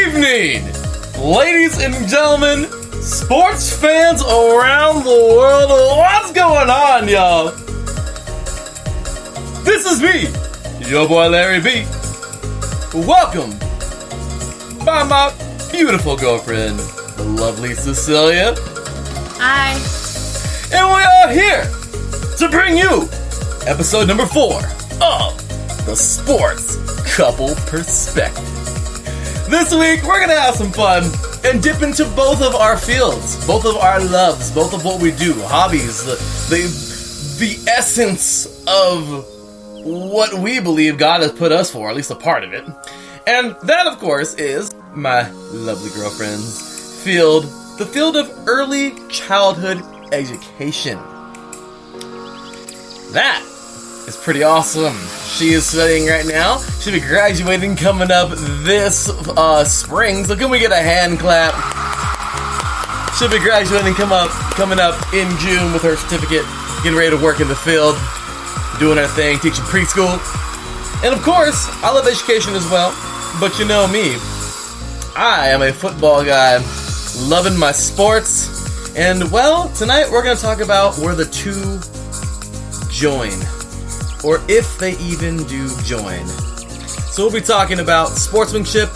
evening, ladies and gentlemen, sports fans around the world. What's going on, y'all? This is me, your boy Larry B. Welcome by my beautiful girlfriend, the lovely Cecilia. Hi. And we are here to bring you episode number 4 of the Sports Couple Perspective. This week, we're going to have some fun and dip into both of our fields, both of our loves, both of what we do, hobbies, the essence of what we believe God has put us for, at least a part of it. And that, of course, is my lovely girlfriend's field, the field of early childhood education. That is pretty awesome. She is studying right now. She'll be graduating coming up this spring. So can we get a hand clap? She'll be graduating coming up in June with her certificate, getting ready to work in the field, doing her thing, teaching preschool. And of course, I love education as well. But you know me, I am a football guy, loving my sports. And well, tonight we're going to talk about where the two join, or if they even do join. So we'll be talking about sportsmanship,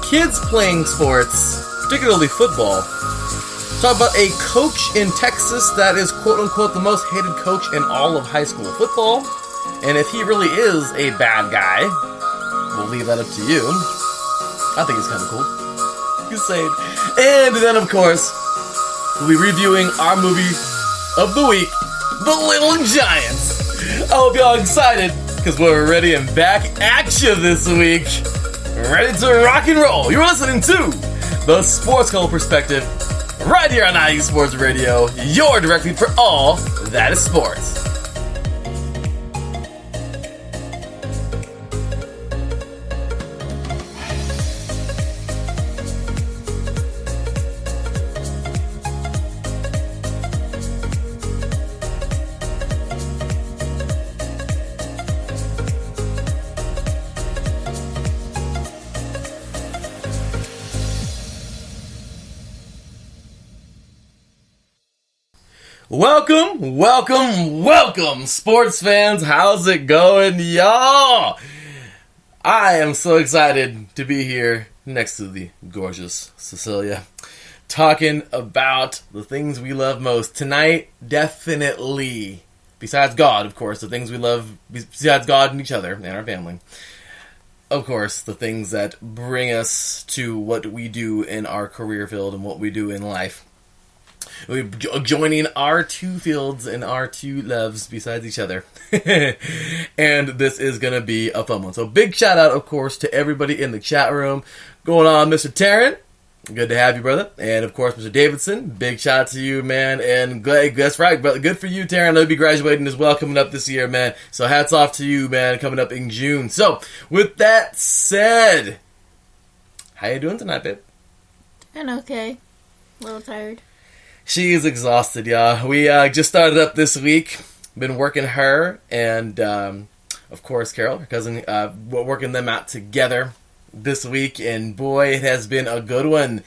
kids playing sports, particularly football. Talk about a coach in Texas that is quote-unquote the most hated coach in all of high school football. And if he really is a bad guy, we'll leave that up to you. I think it's kind of cool. Just saying. And then, of course, we'll be reviewing our movie of the week, The Little Giants. I hope y'all excited, because we're ready and back at you this week. Ready to rock and roll. You're listening to The Sports Couple Perspective, right here on IU Sports Radio, your direct feed for all that is sports. Welcome, sports fans. How's it going, y'all? I am so excited to be here next to the gorgeous Cecilia, talking about the things we love most. Tonight, definitely, besides God, of course, the things we love, besides God and each other and our family. Of course, the things that bring us to what we do in our career field and what we do in life. We're joining our two fields and our two loves besides each other. And this is going to be a fun one. So big shout out, of course, to everybody in the chat room. Going on, Mr. Tarrant. Good to have you, brother. And, of course, Mr. Davidson. Big shout out to you, man. And that's right, brother. Good for you, Tarrant. I'll be graduating as well coming up this year, man. So hats off to you, man, coming up in June. So, with that said, how you doing tonight, babe? Doing okay. A little tired. She is exhausted, y'all. We just started up this week. Been working her and, of course, Carol, her cousin, working them out together this week. And boy, it has been a good one.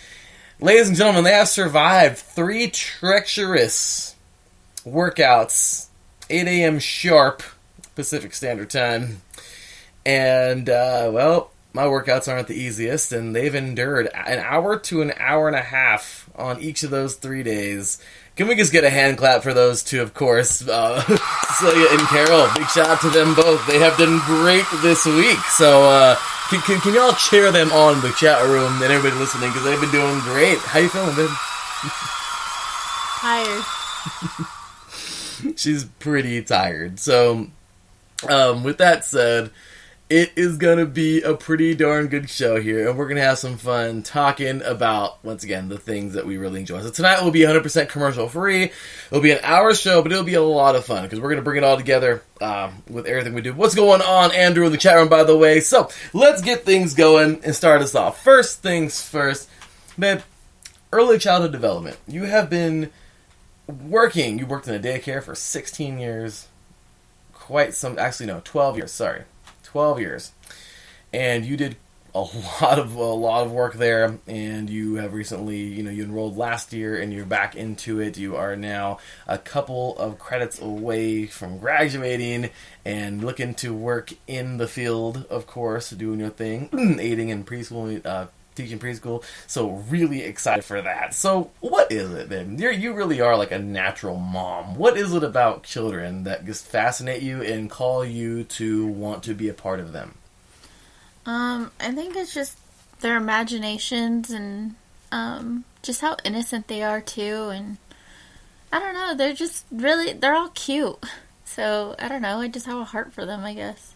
Ladies and gentlemen, they have survived 3 treacherous workouts, 8 a.m. sharp, Pacific Standard Time. And, well, my workouts aren't the easiest, and they've endured an hour to an hour and a half on each of those 3 days. Can we just get a hand clap for those two, of course? Cecilia and Carol, big shout out to them both. They have done great this week. So, can y'all cheer them on in the chat room and everybody listening, because they've been doing great. How you feeling, babe? Tired. She's pretty tired. So, with that said, it is going to be a pretty darn good show here, and we're going to have some fun talking about, once again, the things that we really enjoy. So tonight will be 100% commercial-free. It'll be an hour show, but it'll be a lot of fun, because we're going to bring it all together with everything we do. What's going on, Andrew, in the chat room, by the way? So let's get things going and start us off. First things first, babe, early childhood development. You have been working. You worked in a daycare for 16 years. 12 years, sorry. 12 years. And you did a lot of work there, and you have recently, you enrolled last year, and you're back into it. You are now a couple of credits away from graduating and looking to work in the field, of course, doing your thing, aiding in preschool, teaching preschool. So really excited for that. So what is it then? You really are like a natural mom. What is it about children that just fascinate you and call you to want to be a part of them? I think it's just their imaginations and just how innocent they are too, and I don't know, they're all cute. So I don't know, I just have a heart for them, I guess.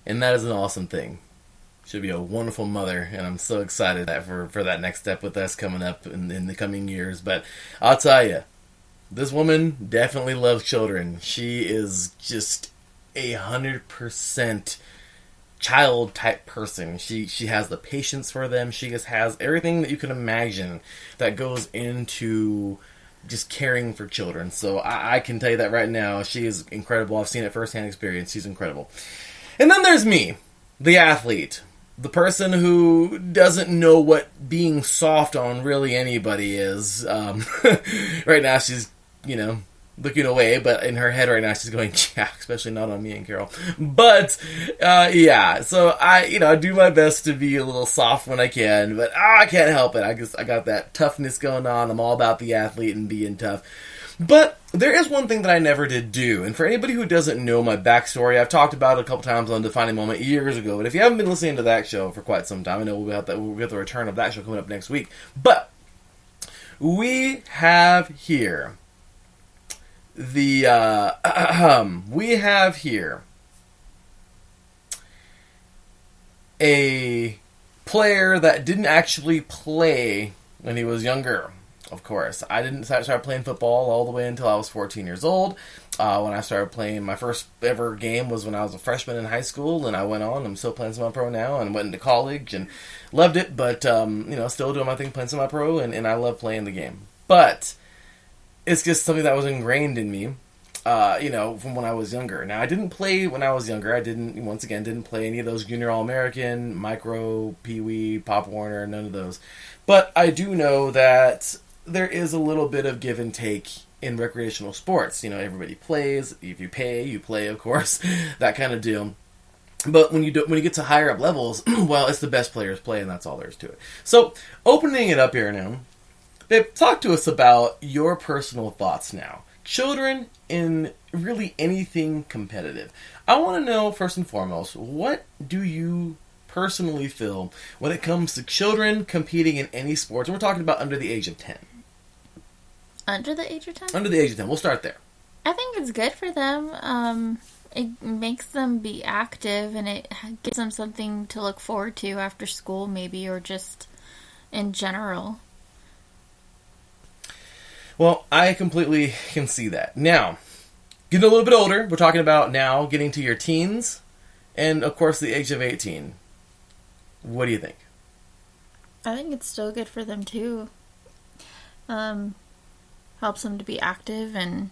And that is an awesome thing. Should be a wonderful mother, and I'm so excited for that next step with us coming up in the coming years. But I'll tell you, this woman definitely loves children. She is just 100% child type person. She has the patience for them. She just has everything that you can imagine that goes into just caring for children. So I can tell you that right now. She is incredible. I've seen it firsthand experience. She's incredible. And then there's me, the athlete. The person who doesn't know what being soft on really anybody is. Right now she's, looking away, but in her head right now she's going, yeah, especially not on me and Carol. But, yeah, so I do my best to be a little soft when I can, but I can't help it. I got that toughness going on. I'm all about the athlete and being tough. But there is one thing that I never did do, and for anybody who doesn't know my backstory, I've talked about it a couple times on Defining Moment years ago, but if you haven't been listening to that show for quite some time, I know we'll get the return of that show coming up next week, but we have here we have here a player that didn't actually play when he was younger. Of course, I didn't start playing football all the way until I was 14 years old. When I started playing, my first ever game was when I was a freshman in high school, and I went on. I'm still playing semi-pro now, and went into college and loved it. But still doing my thing, playing semi-pro, and I love playing the game. But it's just something that was ingrained in me, from when I was younger. Now, I didn't play when I was younger. I didn't play any of those Junior All-American, Micro, Pee Wee, Pop Warner, none of those. But I do know that there is a little bit of give and take in recreational sports. Everybody plays. If you pay, you play, of course, that kind of deal. But when you get to higher up levels, well, it's the best players play, and that's all there is to it. So, opening it up here now, babe, talk to us about your personal thoughts now. Children in really anything competitive. I want to know, first and foremost, what do you personally feel when it comes to children competing in any sports? And we're talking about under the age of 10. Under the age of 10? Under the age of 10. We'll start there. I think it's good for them. It makes them be active, and it gives them something to look forward to after school, maybe, or just in general. Well, I completely can see that. Now, getting a little bit older, we're talking about now getting to your teens, and, of course, the age of 18. What do you think? I think it's still good for them, too. Helps them to be active and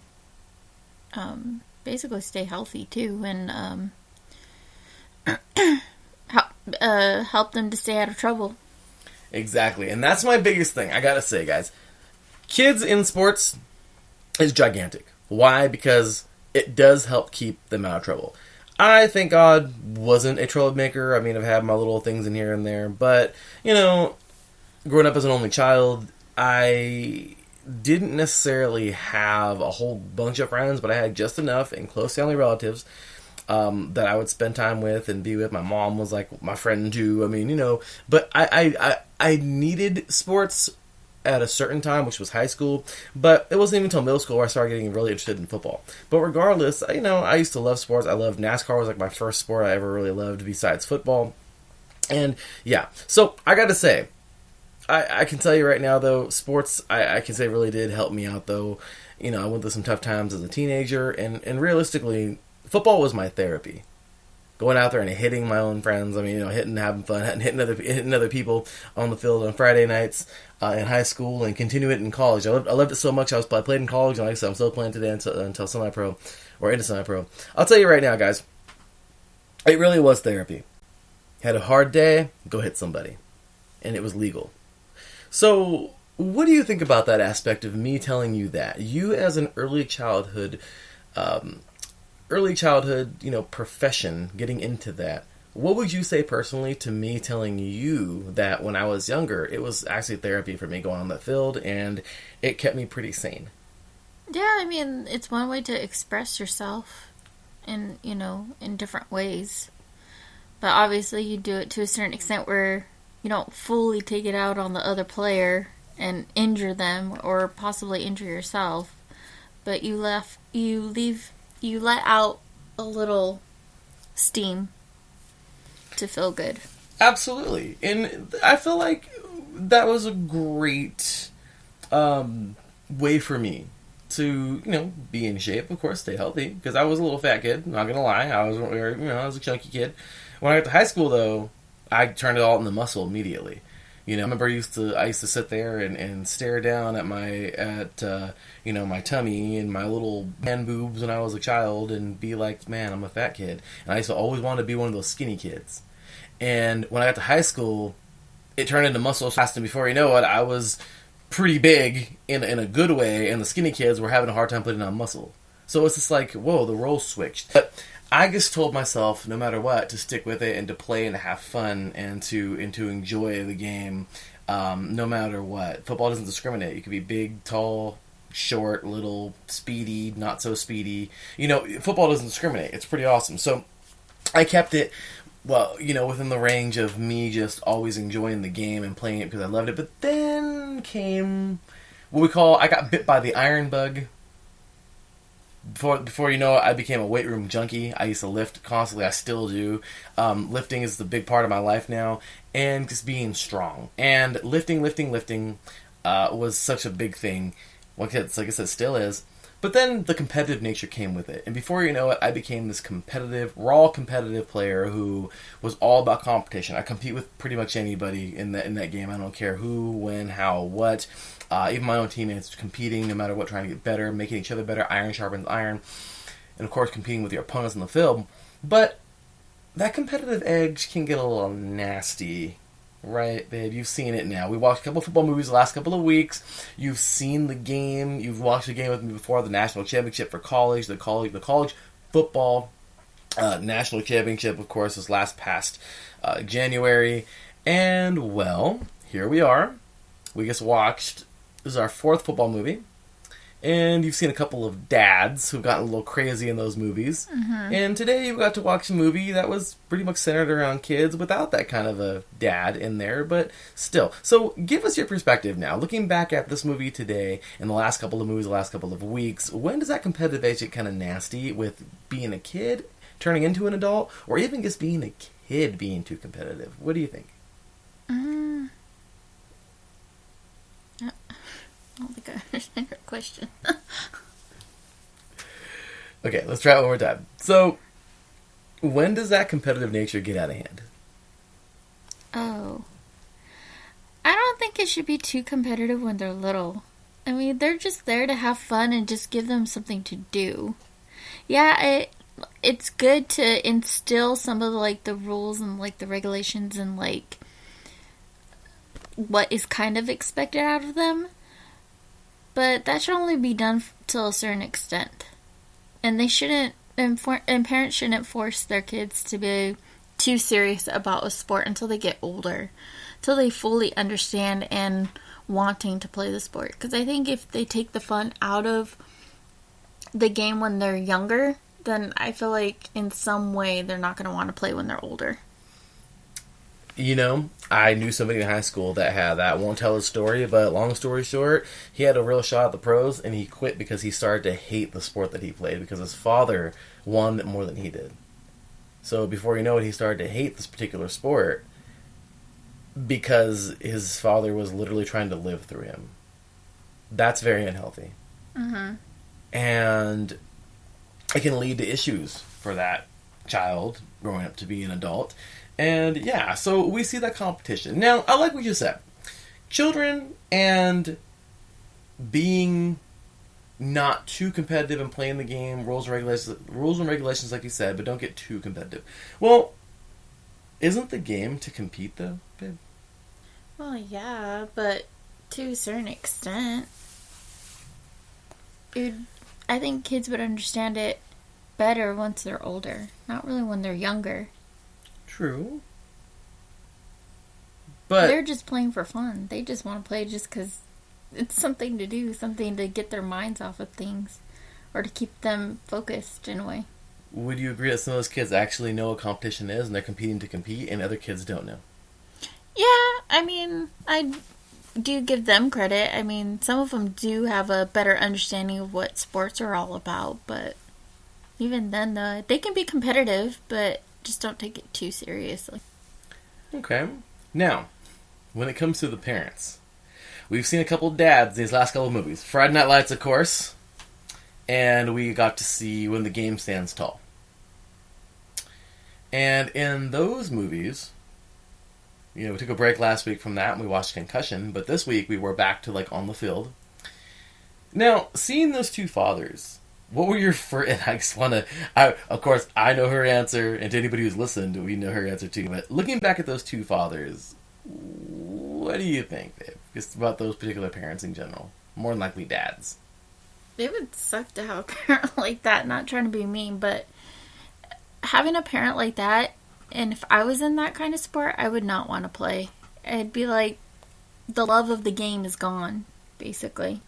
basically stay healthy, too, and help them to stay out of trouble. Exactly, and that's my biggest thing, I gotta say, guys. Kids in sports is gigantic. Why? Because it does help keep them out of trouble. I, thank God, wasn't a troublemaker. I mean, I've had my little things in here and there. But, growing up as an only child, I didn't necessarily have a whole bunch of friends, but I had just enough and close family relatives that I would spend time with and be with. My mom was like my friend, too. I mean, but I needed sports at a certain time, which was high school, but it wasn't even until middle school where I started getting really interested in football. But regardless, I used to love sports. I loved NASCAR. Was like my first sport I ever really loved besides football. And yeah, so I gotta say, I can tell you right now though, sports, I can say really did help me out though. I went through some tough times as a teenager, and realistically, football was my therapy. Going out there and hitting my own friends, hitting, having fun, hitting other people on the field on Friday nights in high school, and continue it in college. I loved it so much. I played in college, and like I said, I'm still playing today until semi-pro, or into semi-pro. I'll tell you right now, guys, it really was therapy. Had a hard day, go hit somebody. And it was legal. So, what do you think about that aspect of me telling you that? You as an early childhood, profession, getting into that, what would you say personally to me telling you that when I was younger, it was actually therapy for me going on that field, and it kept me pretty sane? Yeah, I mean, it's one way to express yourself in different ways. But obviously you do it to a certain extent where you don't fully take it out on the other player and injure them or possibly injure yourself. But you let out a little steam to feel good. Absolutely. And I feel like that was a great way for me to, be in shape, of course, stay healthy. Because I was a little fat kid, not going to lie. I was a chunky kid. When I got to high school, though, I turned it all into muscle immediately. I remember I used to sit there and stare down at my tummy and my little man boobs when I was a child and be like, man, I'm a fat kid. And I used to always want to be one of those skinny kids. And when I got to high school, it turned into muscle fast, and before you know it, I was pretty big in a good way, and the skinny kids were having a hard time putting on muscle. So it's just like, whoa, the roles switched. But I just told myself, no matter what, to stick with it and to play and to have fun and to enjoy the game, no matter what. Football doesn't discriminate. You could be big, tall, short, little, speedy, not so speedy. Football doesn't discriminate. It's pretty awesome. So I kept it, within the range of me just always enjoying the game and playing it because I loved it. But then came I got bit by the iron bug. Before you know it, I became a weight room junkie. I used to lift constantly. I still do. Lifting is the big part of my life now, and just being strong. And lifting was such a big thing. Like I said, still is. But then the competitive nature came with it. And before you know it, I became this raw competitive player who was all about competition. I compete with pretty much anybody in that game. I don't care who, when, how, what. Even my own teammates competing, no matter what, trying to get better, making each other better. Iron sharpens iron. And of course, competing with your opponents in the field. But that competitive edge can get a little nasty. Right, babe? You've seen it now. We watched a couple of football movies the last couple of weeks. You've seen the game. You've watched the game with me before, the national championship for college, the college football national championship, of course, was past January. And, well, here we are. We just watched, this is our fourth football movie. And you've seen a couple of dads who've gotten a little crazy in those movies. Mm-hmm. And today you got to watch a movie that was pretty much centered around kids without that kind of a dad in there, but still. So give us your perspective now. Looking back at this movie today and the last couple of movies, the last couple of weeks, when does that competitive edge get kind of nasty with being a kid, turning into an adult, or even just being a kid being too competitive? What do you think? I don't think I understand your question. Okay, let's try it one more time. So, when does that competitive nature get out of hand? Oh. I don't think it should be too competitive when they're little. I mean, they're just there to have fun and just give them something to do. Yeah, it's good to instill some of the rules and the regulations and what is kind of expected out of them. But that should only be done till a certain extent. And and parents shouldn't force their kids to be too serious about a sport until they get older. Till they fully understand and wanting to play the sport. Because I think if they take the fun out of the game when they're younger, then I feel like in some way they're not going to want to play when they're older. I knew somebody in high school that had that. Won't tell his story, but long story short, he had a real shot at the pros, and he quit because he started to hate the sport that he played because his father won more than he did. So before you know it, he started to hate this particular sport because his father was literally trying to live through him. That's very unhealthy. Mm-hmm. And it can lead to issues for that child growing up to be an adult. And yeah, so we see that competition. Now, I like what you said. Children and being not too competitive and playing the game, rules and regulations like you said, but don't get too competitive. Well, Isn't the game to compete, though, babe? Well, yeah, but to a certain extent. I think kids would understand it better once they're older, not really when they're younger. True. But they're just playing for fun. They just want to play just because it's something to do, something to get their minds off of things, or to keep them focused in a way. Would you agree that some of those kids actually know what competition is and they're competing to compete, and other kids don't know? Yeah, I mean, I do give them credit. I mean, some of them do have a better understanding of what sports are all about, but even then, though, they can be competitive, but just don't take it too seriously. Okay. Now, when it comes to the parents, we've seen a couple of dads in these last couple of movies. Friday Night Lights, of course, and we got to see When the Game Stands Tall. And in those movies, you know, we took a break last week from that and we watched Concussion, but this week we were back to, like, on the field. Now, seeing those two fathers, what were your first... And I just want to... Of course, I know her answer, and to anybody who's listened, we know her answer too, but looking back at those two fathers, what do you think, babe? Just about those particular parents in general. More than likely dads. It would suck to have a parent like that, not trying to be mean, but having a parent like that, and if I was in that kind of sport, I would not want to play. It'd be like the love of the game is gone, basically.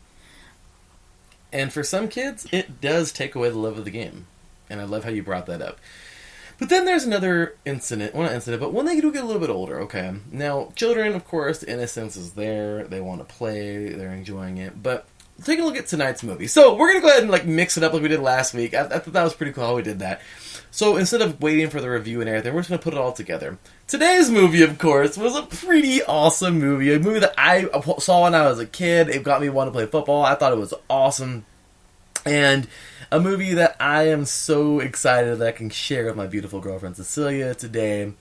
And for some kids, it does take away the love of the game. And I love how you brought that up. But then there's another incident, well, not incident, but when they do get a little bit older, okay. Now, children, of course, the innocence is there. They want to play. They're enjoying it. But take a look at tonight's movie. So we're going to go ahead and like mix it up like we did last week. I thought that was pretty cool how we did that. So instead of waiting for the review and everything, we're just going to put it all together. Today's movie, of course, was a pretty awesome movie. A movie that I saw when I was a kid. It got me wanting to play football. I thought it was awesome. And a movie that I am so excited that I can share with my beautiful girlfriend Cecilia today.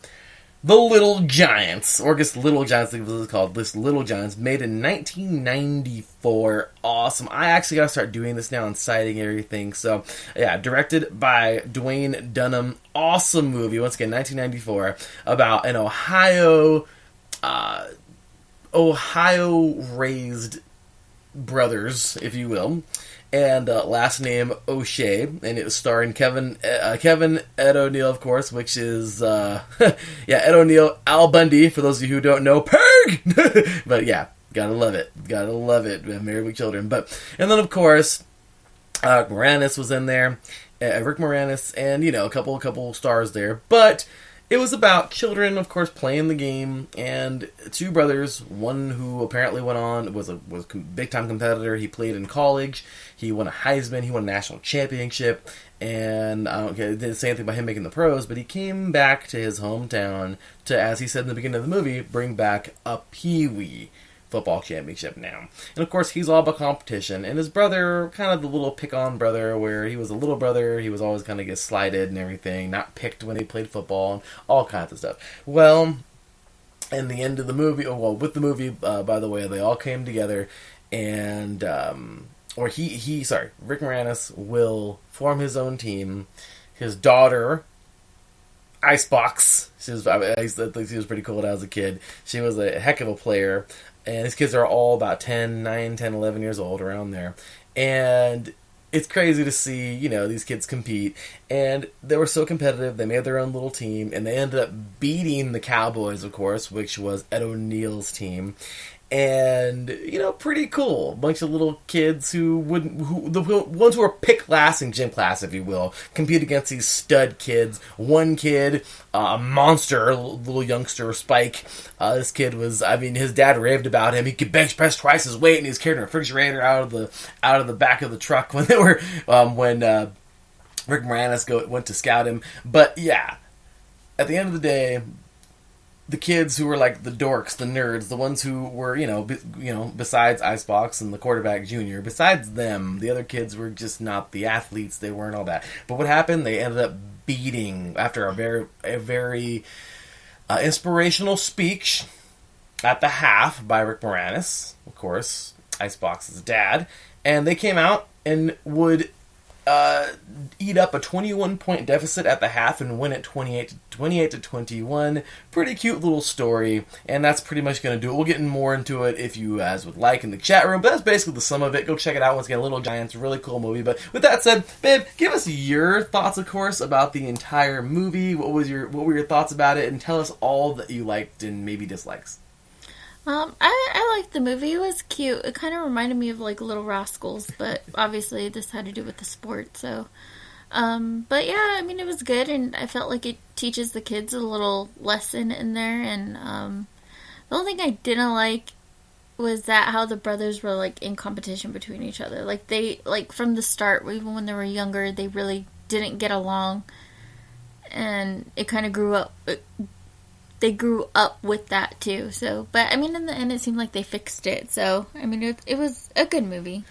The Little Giants, or just Little Giants, I think it's called. This Little Giants, made in 1994. Awesome. I actually got to start doing this now and citing everything. So, yeah, directed by Dwayne Dunham. Awesome movie. Once again, 1994, about an Ohio-raised brothers, if you will. And last name O'Shea, and it was starring Kevin Ed O'Neill, of course, which is Ed O'Neill, Al Bundy, for those of you who don't know, Pig. But yeah, gotta love it, Married with Children. And then of course, Moranis was in there, Rick Moranis, and you know a couple stars there, but. It was about children, of course, playing the game, and two brothers, one who apparently went on, was a big-time competitor. He played in college, he won a Heisman, he won a national championship, and it didn't say anything about him making the pros, but he came back to his hometown to, as he said in the beginning of the movie, bring back a Pee-wee football championship now. And of course, he's all about competition. And his brother, kind of the little pick-on brother, where he was a little brother, he was always kind of get slighted and everything, not picked when he played football, and all kinds of stuff. Well, in the end of the movie, with the movie, by the way, they all came together, and, Rick Moranis will form his own team. His daughter, Icebox, I think she was pretty cool when I was a kid. She was a heck of a player. And his kids are all about 9, 10, 11 years old, around there. And it's crazy to see, you know, these kids compete. And they were so competitive, they made their own little team. And they ended up beating the Cowboys, of course, which was Ed O'Neill's team. And, you know, pretty cool. A bunch of little kids the ones who were picked last in gym class, if you will, compete against these stud kids. One kid, a monster, little youngster, Spike. This kid was, his dad raved about him. He could bench press twice his weight, and he was carrying a refrigerator out of the back of the truck when Rick Moranis went to scout him. But yeah, at the end of the day, the kids who were like the dorks, the nerds, the ones who were, besides Icebox and the quarterback junior, besides them, the other kids were just not the athletes. They weren't all that. But what happened? They ended up beating, after a very inspirational speech at the half by Rick Moranis, of course, Icebox's dad, and they came out and would eat up a 21-point deficit at the half and win it 28 to 21. Pretty cute little story, and that's pretty much going to do it. We'll get more into it if you guys would like in the chat room, but that's basically the sum of it. Go check it out once again. Little Giants, really cool movie. But with that said, babe, give us your thoughts, of course, about the entire movie. What were your thoughts about it, and tell us all that you liked and maybe dislikes. I liked the movie. It was cute. It kind of reminded me of like Little Rascals, but obviously this had to do with the sport. So, but yeah, I mean, it was good, and I felt like it teaches the kids a little lesson in there. And the only thing I didn't like was that how the brothers were like in competition between each other. Like they from the start, even when they were younger, they really didn't get along, and it kind of grew up. They grew up with that too. So, but I mean, in the end, it seemed like they fixed it. So, I mean, it was a good movie.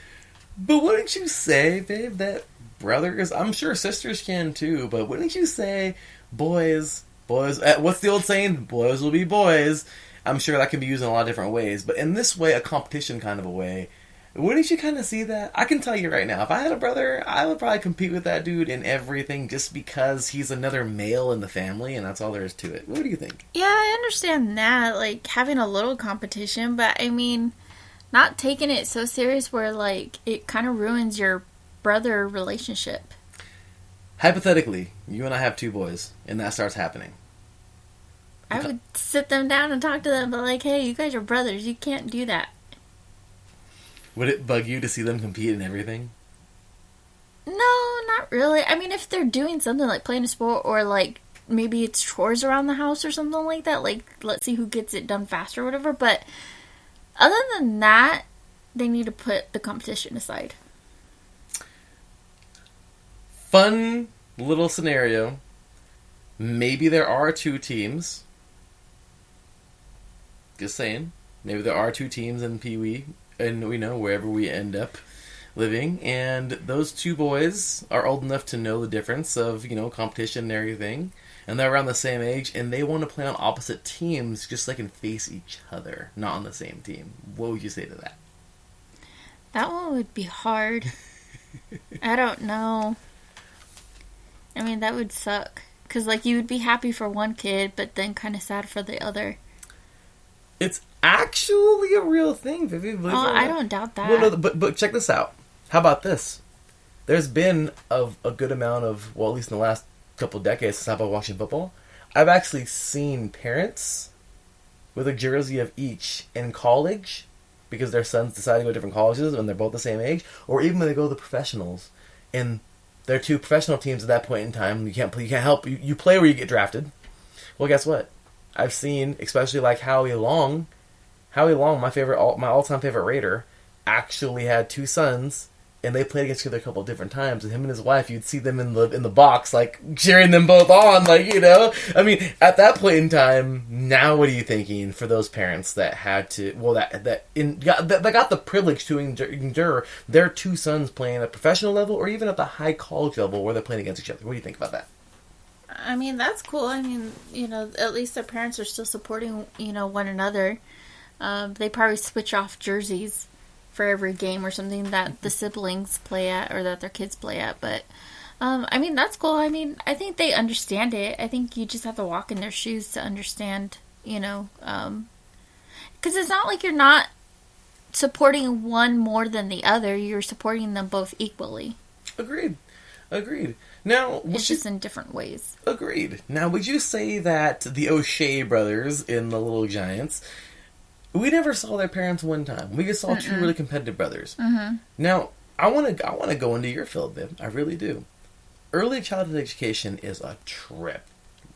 But wouldn't you say, babe, that brothers, I'm sure sisters can too, but wouldn't you say boys, what's the old saying? Boys will be boys. I'm sure that can be used in a lot of different ways, but in this way, a competition kind of a way, wouldn't you kind of see that? I can tell you right now, if I had a brother, I would probably compete with that dude in everything just because he's another male in the family, and that's all there is to it. What do you think? Yeah, I understand that, like, having a little competition, but, I mean, not taking it so serious where, like, it kind of ruins your brother relationship. Hypothetically, you and I have two boys, and that starts happening. I would sit them down and talk to them, but, like, hey, you guys are brothers, you can't do that. Would it bug you to see them compete in everything? No, not really. I mean, if they're doing something like playing a sport or like maybe it's chores around the house or something like that, like let's see who gets it done faster or whatever. But other than that, they need to put the competition aside. Fun little scenario. Maybe there are two teams. Just saying. Maybe there are two teams in Pee Wee. And we know wherever we end up living, and those two boys are old enough to know the difference of, competition and everything, and they're around the same age, and they want to play on opposite teams just so they can face each other, not on the same team. What would you say to that? That one would be hard. I don't know. I mean, that would suck. Because, like, you would be happy for one kid, but then kind of sad for the other. It's actually a real thing, Vivi. I don't doubt that. Well, no, but check this out. How about this? There's been a good amount of, well, at least in the last couple decades since I've been watching football, I've actually seen parents with a jersey of each in college because their sons decide to go to different colleges when they're both the same age, or even when they go to the professionals. And they're two professional teams at that point in time. You can't help. You play where you get drafted. Well, guess what? I've seen, especially like Howie Long, my all-time favorite Raider, actually had two sons, and they played against each other a couple of different times. And him and his wife, you'd see them in the box, like cheering them both on, I mean, at that point in time, now what are you thinking for those parents that had to, that got the privilege to endure their two sons playing at a professional level or even at the high college level where they're playing against each other? What do you think about that? I mean, that's cool. I mean, at least their parents are still supporting, one another. They probably switch off jerseys for every game or something that the siblings play at or that their kids play at. But, I mean, that's cool. I mean, I think they understand it. I think you just have to walk in their shoes to understand, because it's not like you're not supporting one more than the other. You're supporting them both equally. Agreed. Now, it's just in different ways. Agreed. Now, would you say that the O'Shea brothers in The Little Giants, we never saw their parents one time. We just saw two really competitive brothers. Mm-hmm. Now, I want to go into your field, babe. I really do. Early childhood education is a trip.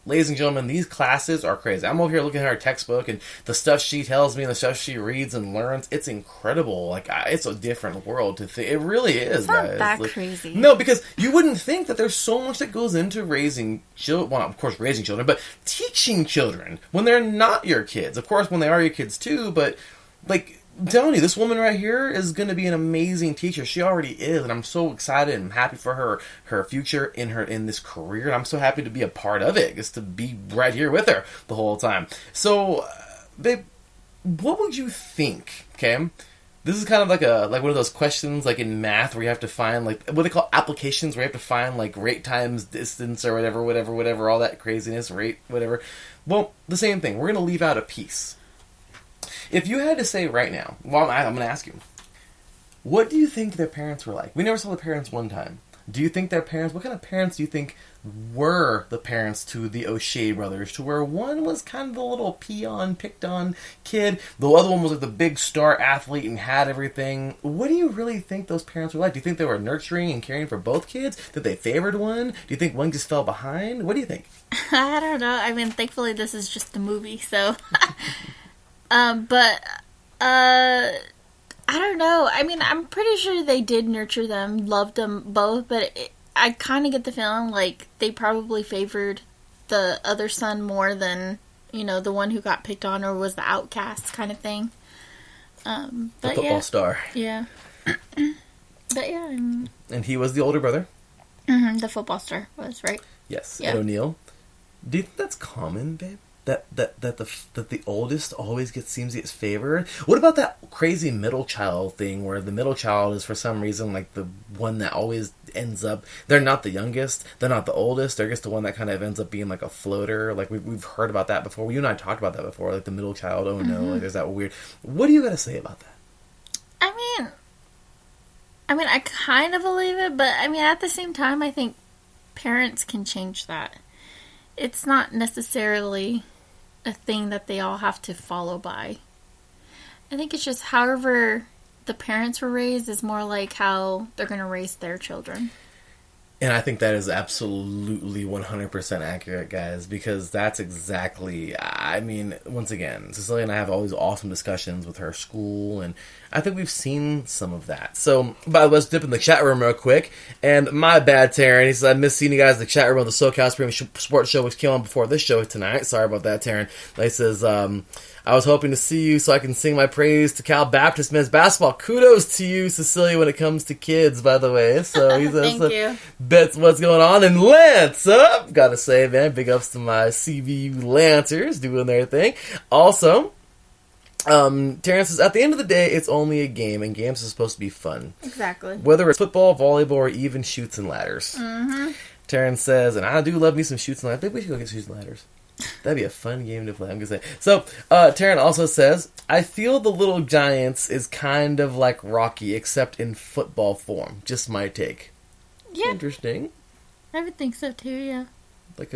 Ladies and gentlemen, these classes are crazy. I'm over here looking at her textbook and the stuff she tells me and the stuff she reads and learns. It's incredible. Like, it's a different world to think. It really is, it's not guys. that like, crazy. No, because you wouldn't think that there's so much that goes into raising children. Well, of course, raising children, but teaching children when they're not your kids. Of course, when they are your kids too, but, like, I'm telling you, this woman right here is going to be an amazing teacher. She already is, and I'm so excited and happy for her future in this career. And I'm so happy to be a part of it, just to be right here with her the whole time. So, babe, what would you think, okay, This is kind of like one of those questions like in math where you have to find like what they call applications where you have to find like rate times distance or whatever, all that craziness, rate, whatever. Well, the same thing. We're going to leave out a piece. If you had to say right now, well, I'm going to ask you, what do you think their parents were like? We never saw the parents one time. Do you think their parents, what kind of parents do you think were the parents to the O'Shea brothers? To where one was kind of the little peon, picked on kid. The other one was like the big star athlete and had everything. What do you really think those parents were like? Do you think they were nurturing and caring for both kids? Did they favored one? Do you think one just fell behind? What do you think? I don't know. I mean, thankfully this is just a movie, so. I don't know. I mean, I'm pretty sure they did nurture them, loved them both, but I kind of get the feeling like they probably favored the other son more than, the one who got picked on or was the outcast kind of thing. But the football star. Yeah. But yeah. And he was the older brother? Mm-hmm, the football star was, right? Yes, yeah. Ed O'Neill. Do you think that's common, babe? That the oldest always seems to get favored. What about that crazy middle child thing where the middle child is for some reason like the one that always ends up? They're not the youngest, they're not the oldest. They're just the one that kind of ends up being like a floater. Like we've heard about that before. You and I talked about that before. Like the middle child. Oh no, like there's that weird. What do you got to say about that? I mean, I kind of believe it, but I mean at the same time, I think parents can change that. It's not necessarily a thing that they all have to follow by. I think it's just however the parents were raised is more like how they're going to raise their children. And I think that is absolutely 100% accurate, guys, because that's exactly, I mean, once again, Cecilia and I have all these awesome discussions with her school, and I think we've seen some of that. So, by the way, let's dip in the chat room real quick. And my bad, Taryn. He says, I missed seeing you guys in the chat room on the SoCal Supreme Sports Show, which came on before this show tonight. Sorry about that, Taryn. He says, I was hoping to see you so I can sing my praise to Cal Baptist men's basketball. Kudos to you, Cecilia, when it comes to kids, by the way. So he says, Thank you. Bets what's going on. And Lance, gotta say, man, big ups to my CVU Lancers doing their thing. Also, Terrence says, at the end of the day, it's only a game, and games are supposed to be fun. Exactly. Whether it's football, volleyball, or even shoots and ladders. Mm-hmm. Terrence says, and I do love me some shoots and ladders. Maybe we should go get shoots and ladders. That'd be a fun game to play, I'm gonna say. So, Taryn also says, I feel the Little Giants is kind of like Rocky, except in football form. Just my take. Yeah. Interesting. I would think so too, yeah. Like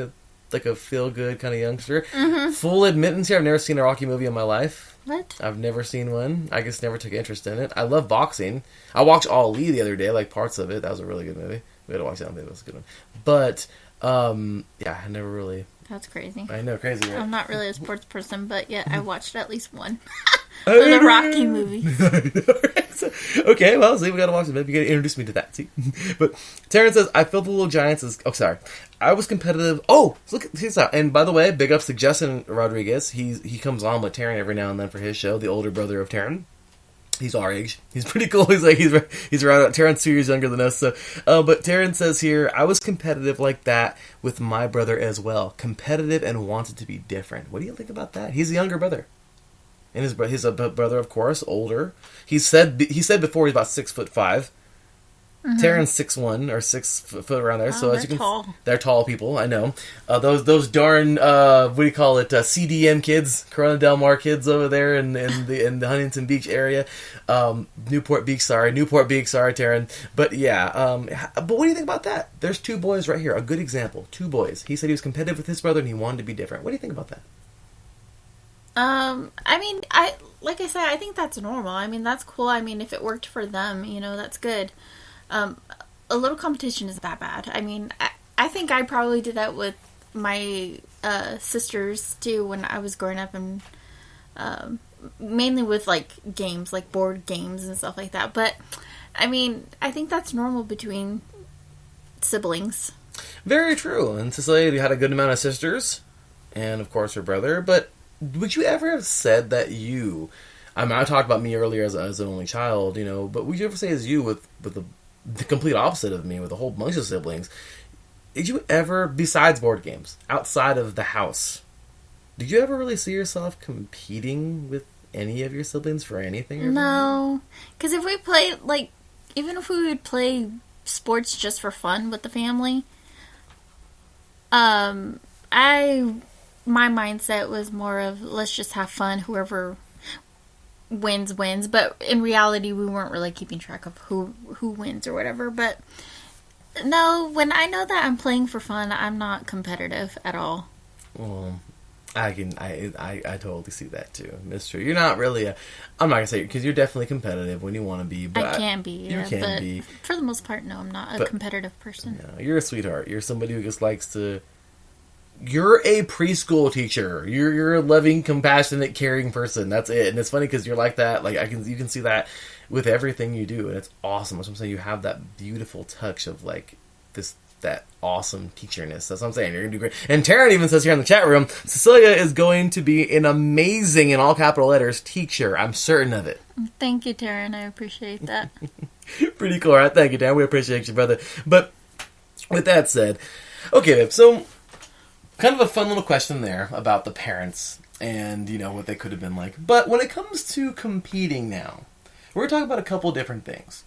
a feel-good kind of youngster. Mm-hmm. Full admittance here, I've never seen a Rocky movie in my life. What? I've never seen one. I just never took interest in it. I love boxing. I watched Ali the other day, like parts of it. That was a really good movie. We had to watch that one. It was a good one. But, yeah, I never really... That's crazy. I know, crazy, right? I'm not really a sports person, but yet I watched at least one of the Rocky movies. Okay, well, see, we gotta watch it. Maybe you gotta introduce me to that, see? But Terrence says, I feel the Little Giants is... Oh, sorry. I was competitive... Oh! Look this out. And by the way, big ups to Justin Rodriguez. He comes on with Taryn every now and then for his show, the older brother of Taryn. He's our age. He's pretty cool. He's around. Taryn's 2 years younger than us. So, but Taryn says here, I was competitive like that with my brother as well. Competitive and wanted to be different. What do you think about that? He's a younger brother, and his brother, of course, older. He said before he's about 6'5". Mm-hmm. Taryn's 6'1" or 6 foot around there. So as you can, tall. They're tall people. I know. Those darn what do you call it? CDM kids, Corona Del Mar kids over there in the Huntington Beach area, Newport Beach. Sorry, Taryn. But yeah. But what do you think about that? There's two boys right here. A good example. Two boys. He said he was competitive with his brother and he wanted to be different. What do you think about that? I mean, like I said, I think that's normal. I mean, that's cool. I mean, if it worked for them, that's good. A little competition isn't that bad. I mean, I think I probably did that with my sisters too when I was growing up, and mainly with like games, like board games and stuff like that. But I mean, I think that's normal between siblings. Very true. And Cecilia, you had a good amount of sisters, and of course her brother. But would you ever have said that you? I mean, I talked about me earlier as an only child, but would you ever say as you with the complete opposite of me with a whole bunch of siblings, did you ever, besides board games, outside of the house, did you ever really see yourself competing with any of your siblings for anything? Or No, because if we play, like, even if we would play sports just for fun with the family, my mindset was more of, let's just have fun, whoever wins, but in reality, we weren't really keeping track of who wins or whatever, but no, when I know that I'm playing for fun, I'm not competitive at all. Well, I totally see that too. It's true. You're not really I'm not gonna say, because you're definitely competitive when you want to be, but I can be. You can but be. For the most part, no, I'm not a competitive person. No, you're a sweetheart. You're somebody who just likes to. You're a preschool teacher. You're a loving, compassionate, caring person. That's it. And it's funny because you're like that. Like you can see that with everything you do, and it's awesome. That's what I'm saying. You have that beautiful touch of like that awesome teacherness. That's what I'm saying. You're gonna do great. And Taryn even says here in the chat room, Cecilia is going to be an amazing, in all capital letters, teacher. I'm certain of it. Thank you, Taryn. I appreciate that. Pretty cool, right? Thank you, Taryn. We appreciate you, brother. But with that said, okay, babe. So. Kind of a fun little question there about the parents and, what they could have been like. But when it comes to competing now, we're going to talk about a couple different things.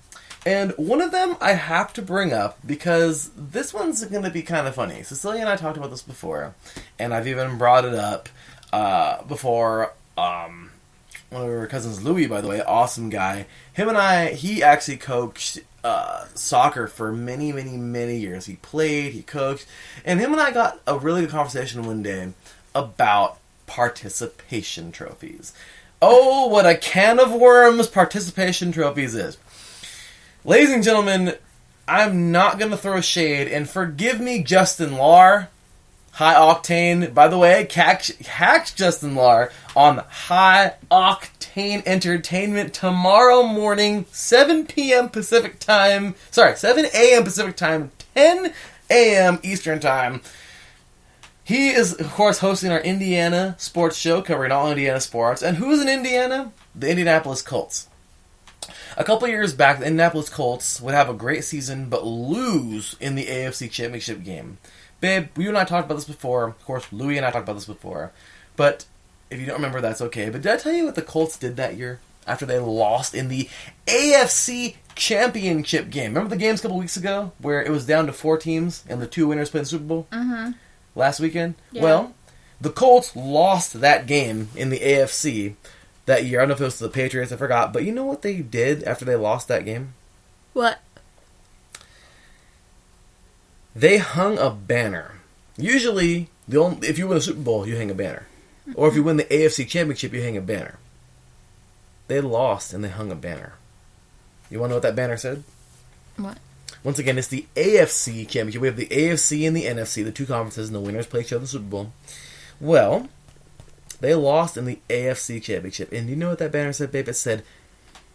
And one of them I have to bring up because this one's going to be kind of funny. Cecilia and I talked about this before, and I've even brought it up before. One of our cousins, Louis, by the way, awesome guy. He actually coached soccer for many, many, many years. He played, he coached, and him and I got a really good conversation one day about participation trophies. Oh, what a can of worms participation trophies is. Ladies and gentlemen, I'm not going to throw shade, and forgive me, Justin Lahr. High Octane, by the way, catch Justin Lahr on High Octane Entertainment tomorrow morning, 7 p.m. Pacific Time. Sorry, 7 a.m. Pacific Time, 10 a.m. Eastern Time. He is, of course, hosting our Indiana sports show, covering all Indiana sports. And who's in Indiana? The Indianapolis Colts. A couple years back, the Indianapolis Colts would have a great season, but lose in the AFC Championship game. Babe, you and I talked about this before. Of course, Louis and I talked about this before. But if you don't remember, that's okay. But did I tell you what the Colts did that year after they lost in the AFC Championship game? Remember the games a couple weeks ago where it was down to 4 teams and the 2 winners played the Super Bowl? Mm-hmm. Last weekend? Yeah. Well, the Colts lost that game in the AFC that year. I don't know if it was to the Patriots, I forgot. But you know what they did after they lost that game? What? They hung a banner. Usually, if you win a Super Bowl, you hang a banner. Or if you win the AFC Championship, you hang a banner. They lost and they hung a banner. You want to know what that banner said? What? Once again, it's the AFC Championship. We have the AFC and the NFC, the 2 conferences, and the winners play each other in the Super Bowl. Well, they lost in the AFC Championship. And you know what that banner said, babe? It said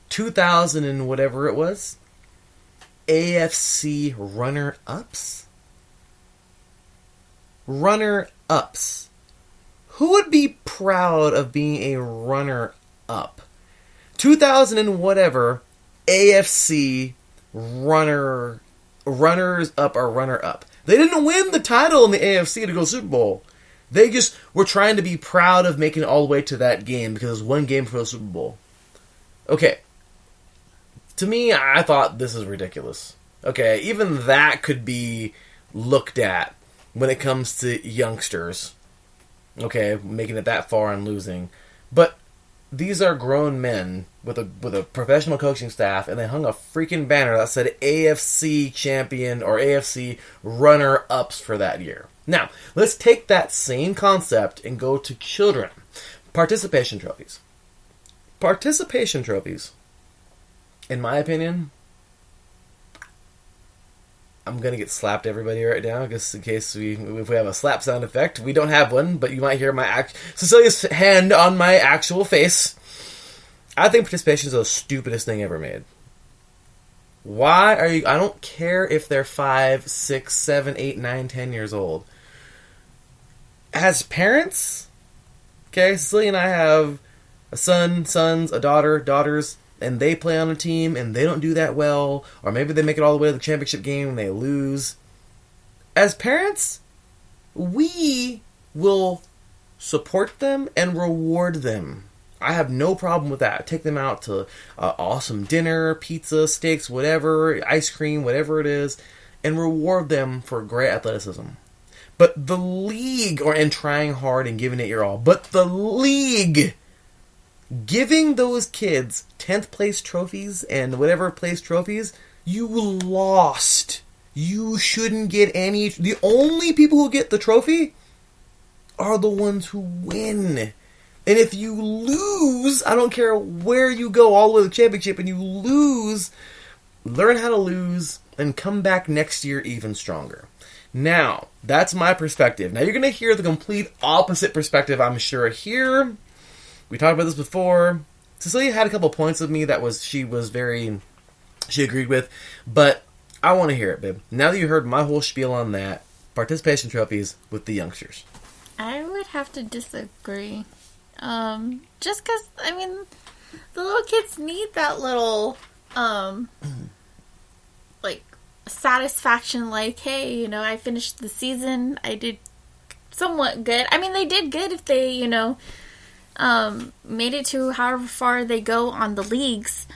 2000 and whatever it was. AFC runner-ups? Runner-ups. Who would be proud of being a runner-up? 2000 and whatever AFC runners-up or runner-up. They didn't win the title in the AFC to go Super Bowl. They just were trying to be proud of making it all the way to that game because it was one game for the Super Bowl. Okay. To me, I thought this is ridiculous. Okay, even that could be looked at when it comes to youngsters. Okay, making it that far and losing. But these are grown men with a professional coaching staff, and they hung a freaking banner that said AFC champion or AFC runner-ups for that year. Now, let's take that same concept and go to children. Participation trophies. Participation trophies, in my opinion, I'm going to get slapped everybody right now, just in case if we have a slap sound effect. We don't have one, but you might hear Cecilia's hand on my actual face. I think participation is the stupidest thing ever made. Why are you... I don't care if they're 5, 6, 7, 8, 9, 10 years old. As parents, okay, Cecilia and I have a son, sons, a daughter, daughters, and they play on a team and they don't do that well, or maybe they make it all the way to the championship game and they lose. As parents, we will support them and reward them I have no problem with that. Take them out to awesome dinner, pizza, steaks, whatever, ice cream, whatever it is, and reward them for great athleticism. But the league, and trying hard and giving it your all, but the league giving those kids 10th place trophies and whatever place trophies, you lost. You shouldn't get any. The only people who get the trophy are the ones who win. And if you lose, I don't care where you go, all the way to the championship, and you lose, learn how to lose and come back next year even stronger. Now, that's my perspective. Now, you're going to hear the complete opposite perspective, I'm sure, here. We talked about this before. Cecilia had a couple points of me that she agreed with, but I want to hear it, babe. Now that you heard my whole spiel on that, participation trophies with the youngsters. I would have to disagree. Just because, I mean, the little kids need that little, like, satisfaction, like, hey, you know, I finished the season, I did somewhat good. I mean, they did good if they, you know, made it to however far they go on the leagues.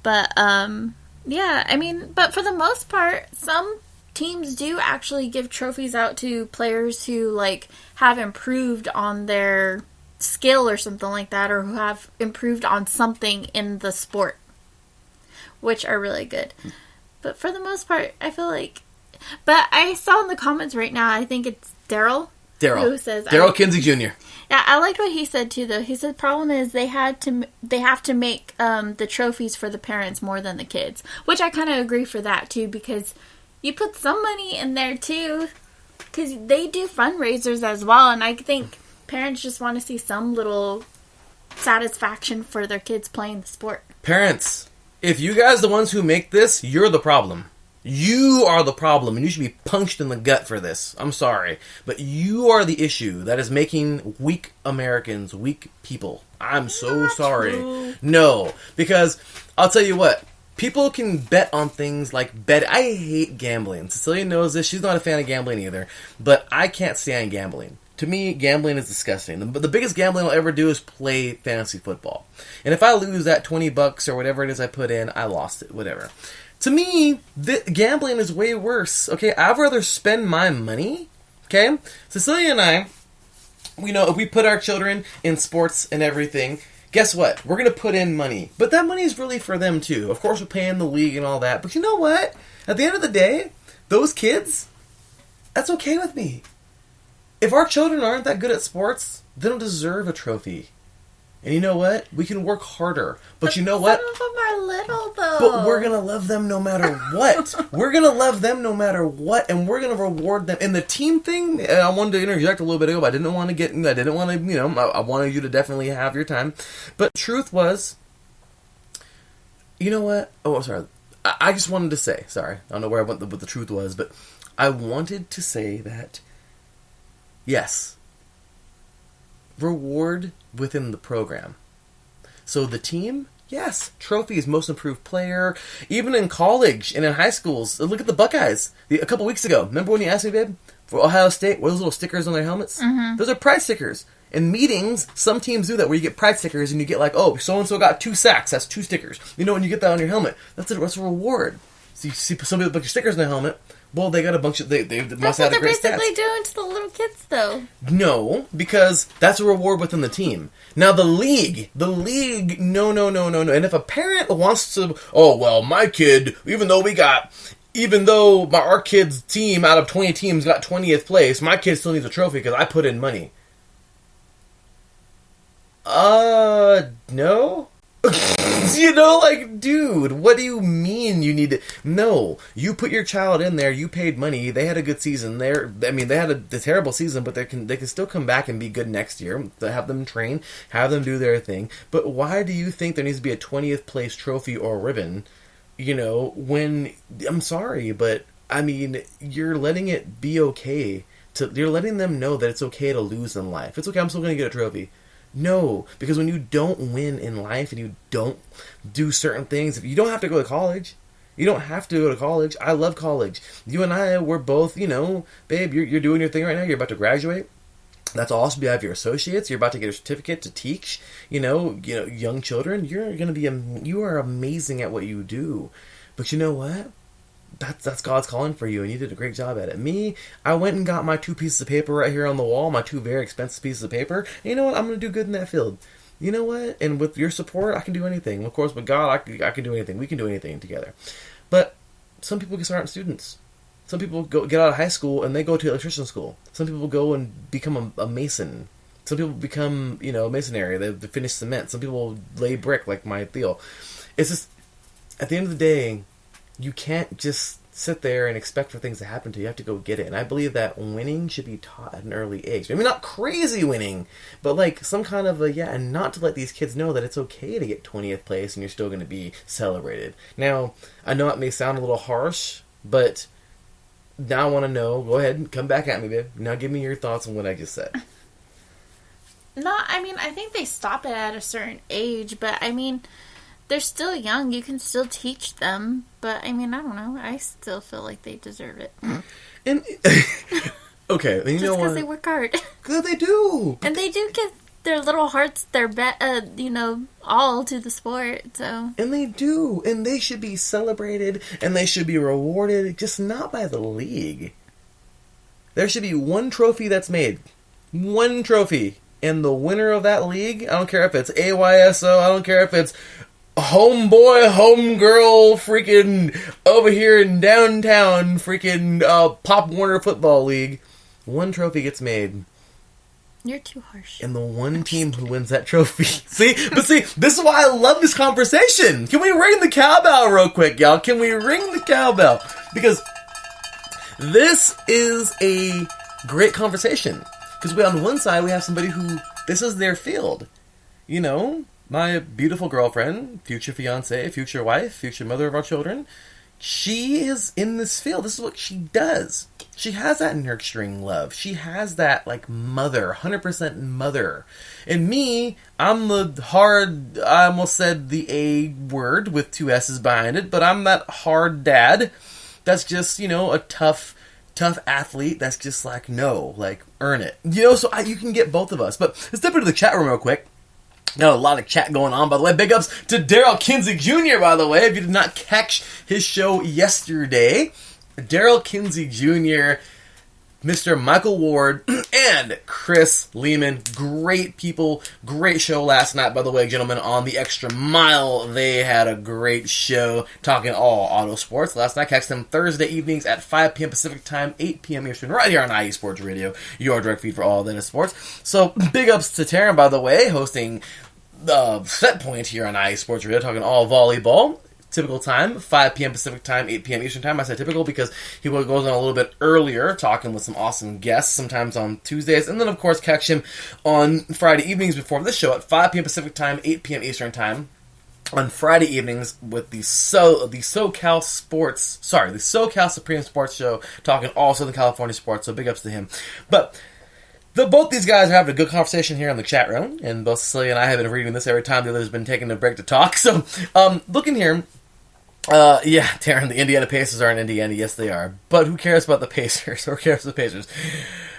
But, yeah, I mean, but for the most part, some teams do actually give trophies out to players who, like, have improved on their skill or something like that, or who have improved on something in the sport, which are really good. But for the most part, I feel like... But I saw in the comments right now, I think it's Daryl. Who says... Daryl Kinsey Jr. Yeah, I liked what he said too, though. He said the problem is they have to make the trophies for the parents more than the kids. Which I kind of agree for that, too, because you put some money in there, too. Because they do fundraisers as well, and I think parents just want to see some little satisfaction for their kids playing the sport. Parents, if you guys are the ones who make this, you're the problem. You are the problem, and you should be punched in the gut for this. I'm sorry. But you are the issue that is making weak Americans weak people. I'm so Not sorry. true. No, because I'll tell you what. People can bet on things like bet. I hate gambling. Cecilia knows this. She's not a fan of gambling either. But I can't stand gambling. To me, gambling is disgusting. The biggest gambling I'll ever do is play fantasy football. And if I lose that $20 or whatever it is I put in, I lost it. Whatever. To me, gambling is way worse. Okay, I'd rather spend my money. Okay, Cecilia and I, we know if we put our children in sports and everything, guess what? We're going to put in money. But that money is really for them too. Of course, we're paying the league and all that. But you know what? At the end of the day, those kids, that's okay with me. If our children aren't that good at sports, they don't deserve a trophy. And you know what? We can work harder. But you know what? Some of them are little, though. But we're going to love them no matter what. We're going to love them no matter what. And we're going to reward them. And the team thing, I wanted to interject a little bit ago, but I didn't want to, I wanted you to definitely have your time. But the truth was, you know what? Oh, sorry. I just wanted to say, sorry. I don't know where I went, what the truth was, but I wanted to say that, yes, reward within the program. So the team, yes, trophies, most improved player. Even in college and in high schools, look at the Buckeyes. A couple weeks ago, remember when you asked me, babe, for Ohio State, what are those little stickers on their helmets? Mm-hmm. Those are pride stickers. In meetings, some teams do that where you get pride stickers and you get like, oh, so-and-so got 2 sacks, that's 2 stickers. You know, when you get that on your helmet, that's a reward. So you see some people put your stickers on their helmet. Well, they got a bunch of... They must have That's what they're great basically stats. doing to the little kids, though. No, because that's a reward within the team. Now, the league, no. And if a parent wants to... Oh, well, my kid, even though our kid's team out of 20 teams got 20th place, my kid still needs a trophy because I put in money. No? You know, like, dude, what do you mean you need to... No, you put your child in there, you paid money, they had a good season. They had a terrible season, but they can still come back and be good next year. Have them train, have them do their thing. But why do you think there needs to be a 20th place trophy or ribbon, you know, when... I'm sorry, but, I mean, you're letting it be okay. You're letting them know that it's okay to lose in life. It's okay, I'm still going to get a trophy. No, because when you don't win in life and you don't do certain things, you don't have to go to college. You don't have to go to college. I love college. You and I, we're both, you know, babe, you're doing your thing right now. You're about to graduate. That's awesome. You have your associates. You're about to get a certificate to teach, young children. You are amazing at what you do. But you know what? That's God's calling for you, and you did a great job at it. Me, I went and got my 2 pieces of paper right here on the wall, my 2 very expensive pieces of paper. And you know what? I'm going to do good in that field. You know what? And with your support, I can do anything. Of course, with God, I can do anything. We can do anything together. But some people aren't students. Some people get out of high school and they go to electrician school. Some people go and become a mason. Some people become, masonry. They finish cement. Some people lay brick like my Theo. It's just, at the end of the day, you can't just sit there and expect for things to happen to you. You have to go get it. And I believe that winning should be taught at an early age. I mean, not crazy winning, but like some kind of and not to let these kids know that it's okay to get 20th place and you're still going to be celebrated. Now, I know it may sound a little harsh, but now I want to know. Go ahead and come back at me, babe. Now give me your thoughts on what I just said. No, I mean, I think they stop it at a certain age, but I mean, they're still young. You can still teach them. But, I mean, I don't know. I still feel like they deserve it. And okay, and you know what? Just because they work hard. Good, they do. And they do give their little hearts, their all to the sport. So. And they do. And they should be celebrated. And they should be rewarded. Just not by the league. There should be one trophy that's made. One trophy. And the winner of that league, I don't care if it's AYSO, I don't care if it's homeboy, homegirl, freaking over here in downtown, freaking Pop Warner Football League. One trophy gets made. You're too harsh. And the one team who wins that trophy. See, this is why I love this conversation. Can we ring the cowbell real quick, y'all? Can we ring the cowbell? Because this is a great conversation. Because on one side, we have somebody who, this is their field. My beautiful girlfriend, future fiance, future wife, future mother of our children, she is in this field. This is what she does. She has that nurturing love. She has that, mother, 100% mother. And me, I'm the hard, I almost said the A word with 2 S's behind it, but I'm that hard dad that's just, a tough athlete that's just earn it. So you can get both of us. But let's step into the chat room real quick. Got a lot of chat going on, by the way. Big ups to Daryl Kinsey Jr., by the way. If you did not catch his show yesterday, Daryl Kinsey Jr., Mr. Michael Ward, and Chris Lehman. Great people. Great show last night, by the way, gentlemen, on The Extra Mile. They had a great show talking all auto sports. Last night, catch them Thursday evenings at 5 p.m. Pacific Time, 8 p.m. Eastern, right here on IE Sports Radio, your direct feed for all that is sports. So, big ups to Taryn, by the way, hosting the Set Point here on IE Sports Radio, talking all volleyball. Typical time, 5 p.m. Pacific Time, 8 p.m. Eastern Time. I say typical because he goes on a little bit earlier, talking with some awesome guests, sometimes on Tuesdays. And then, of course, catch him on Friday evenings before this show at 5 p.m. Pacific Time, 8 p.m. Eastern Time. On Friday evenings with the SoCal Supreme Sports Show, talking all Southern California sports. So big ups to him. But both these guys are having a good conversation here in the chat room, and both Cecilia and I have been reading this every time the other's been taking a break to talk. So, looking here, Taryn, the Indiana Pacers are in Indiana. Yes, they are. But who cares about the Pacers? Who cares about the Pacers?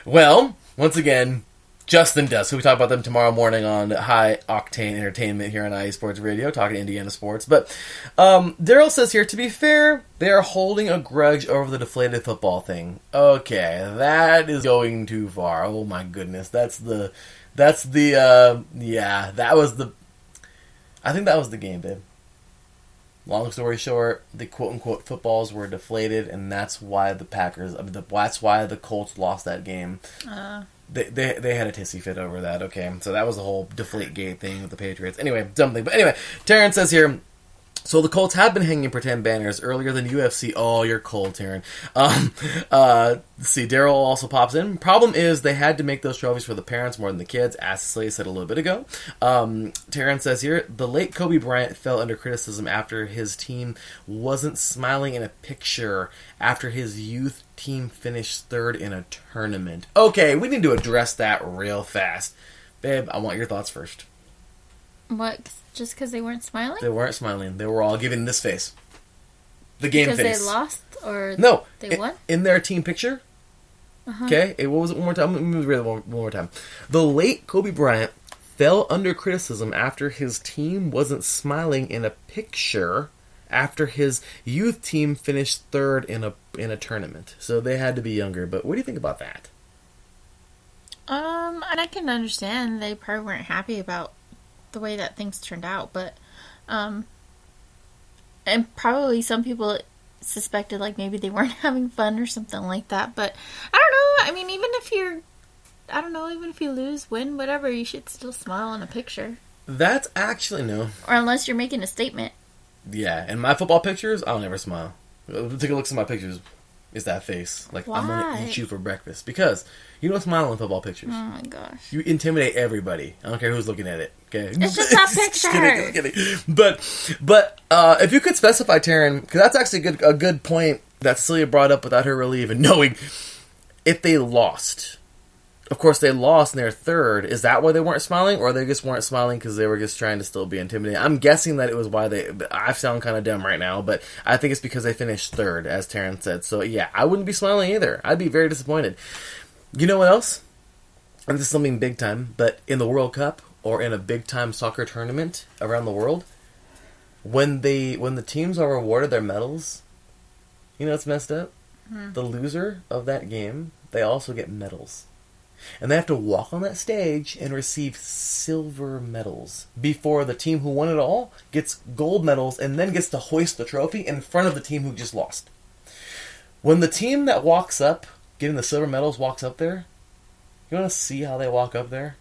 Well, once again, Justin does. So we talk about them tomorrow morning on High Octane Entertainment here on IE Sports Radio, talking Indiana sports. But Daryl says here, to be fair, they are holding a grudge over the deflated football thing. Okay, that is going too far. Oh my goodness, I think that was the game, babe. Long story short, the quote-unquote footballs were deflated, and that's why that's why the Colts lost that game. They had a tissy fit over that, okay? So that was the whole deflate gate thing with the Patriots. Anyway, dumb thing. But anyway, Taryn says here, so the Colts have been hanging pretend banners earlier than UFC. Oh, you're cold, Taryn. See, Daryl also pops in. Problem is, they had to make those trophies for the parents more than the kids, as Cecilia said a little bit ago. Taryn says here, the late Kobe Bryant fell under criticism after his team wasn't smiling in a picture after his youth team finished third in a tournament. Okay, we need to address that real fast. Babe, I want your thoughts first. What? Just because they weren't smiling? They weren't smiling. They were all giving this face. The game because face. Because they lost? Or no, they won? In their team picture, Okay? What was it one more time? Let me read it one more time. The late Kobe Bryant fell under criticism after his team wasn't smiling in a picture after his youth team finished third in a tournament. So they had to be younger. But what do you think about that? And I can understand they probably weren't happy about the way that things turned out, but and probably some people suspected like maybe they weren't having fun or something like that. But I don't know. I mean, even if you lose, win, whatever, you should still smile in a picture. That's actually no. Or unless you're making a statement. Yeah, in my football pictures, I'll never smile. Take a look at my pictures. It's that face. Like, Why? I'm going to eat you for breakfast. Because you don't smile in football pictures. Oh my gosh. You intimidate everybody. I don't care who's looking at it. Okay? It's just that picture. Kidding. But if you could specify, Taryn, because that's actually a good point that Cecilia brought up without her really even knowing. If they lost, of course they lost and they're third, is that why they weren't smiling? Or they just weren't smiling because they were just trying to still be intimidating? I'm guessing that it was why I sound kind of dumb right now, but I think it's because they finished third, as Taryn said. So yeah, I wouldn't be smiling either. I'd be very disappointed. You know what else? And this is something big time, but in the World Cup or in a big time soccer tournament around the world, when the teams are awarded their medals, you know what's messed up? The loser of that game, they also get medals. And they have to walk on that stage and receive silver medals before the team who won it all gets gold medals and then gets to hoist the trophy in front of the team who just lost. When the team that walks up, getting the silver medals, walks up there, you want to see how they walk up there?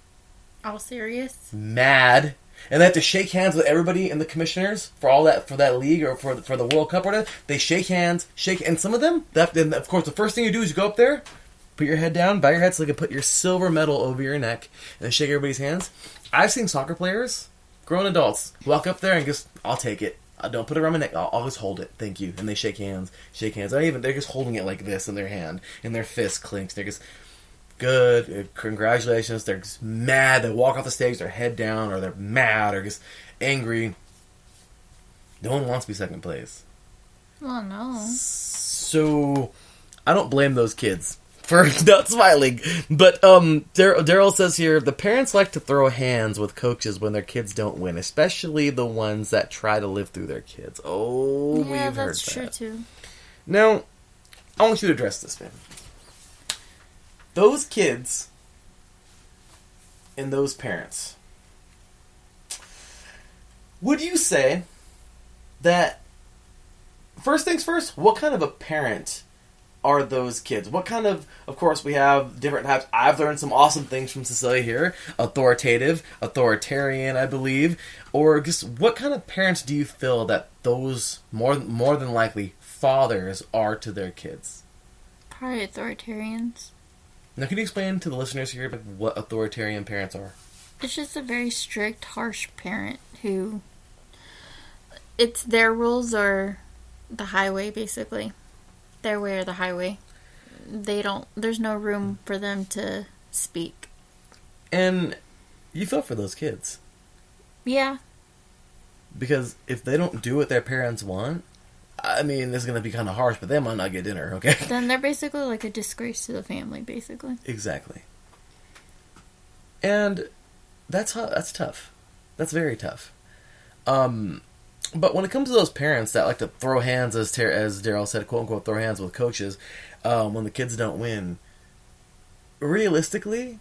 All serious? Mad. And they have to shake hands with everybody and the commissioners for that league or for the World Cup or whatever. They shake hands, and some of them, and of course, the first thing you do is you go up there, put your head down, bow your head so they can put your silver medal over your neck, and shake everybody's hands. I've seen soccer players, grown adults, walk up there and just, I'll take it. Don't put it around my neck. I'll just hold it. Thank you. And they shake hands. They're just holding it like this in their hand, and their fist clinks. They're just, good, congratulations. They're just mad. They walk off the stage, their head down, or they're mad, or just angry. No one wants to be second place. Well, no. So, I don't blame those kids for not smiling. But Daryl says here, the parents like to throw hands with coaches when their kids don't win, especially the ones that try to live through their kids. Oh, yeah, we've heard that. that's true too. Now, I want you to address this, man. Those kids and those parents, would you say that, first things first, what kind of a parent are those kids? What kind of course, we have different types. I've learned some awesome things from Cecilia here. Authoritative, authoritarian, I believe. Or just what kind of parents do you feel that those, more than likely, fathers are to their kids? Probably authoritarians. Now, can you explain to the listeners here what authoritarian parents are? It's just a very strict, harsh parent who... It's their rules or the highway, basically. Their way or the highway. There's no room for them to speak. And you feel for those kids. Yeah. Because if they don't do what their parents want, I mean, this is going to be kind of harsh, but they might not get dinner, okay? Then they're basically like a disgrace to the family, basically. Exactly. And that's tough. That's very tough. But when it comes to those parents that like to throw hands, as Daryl said, quote unquote, throw hands with coaches, when the kids don't win, realistically,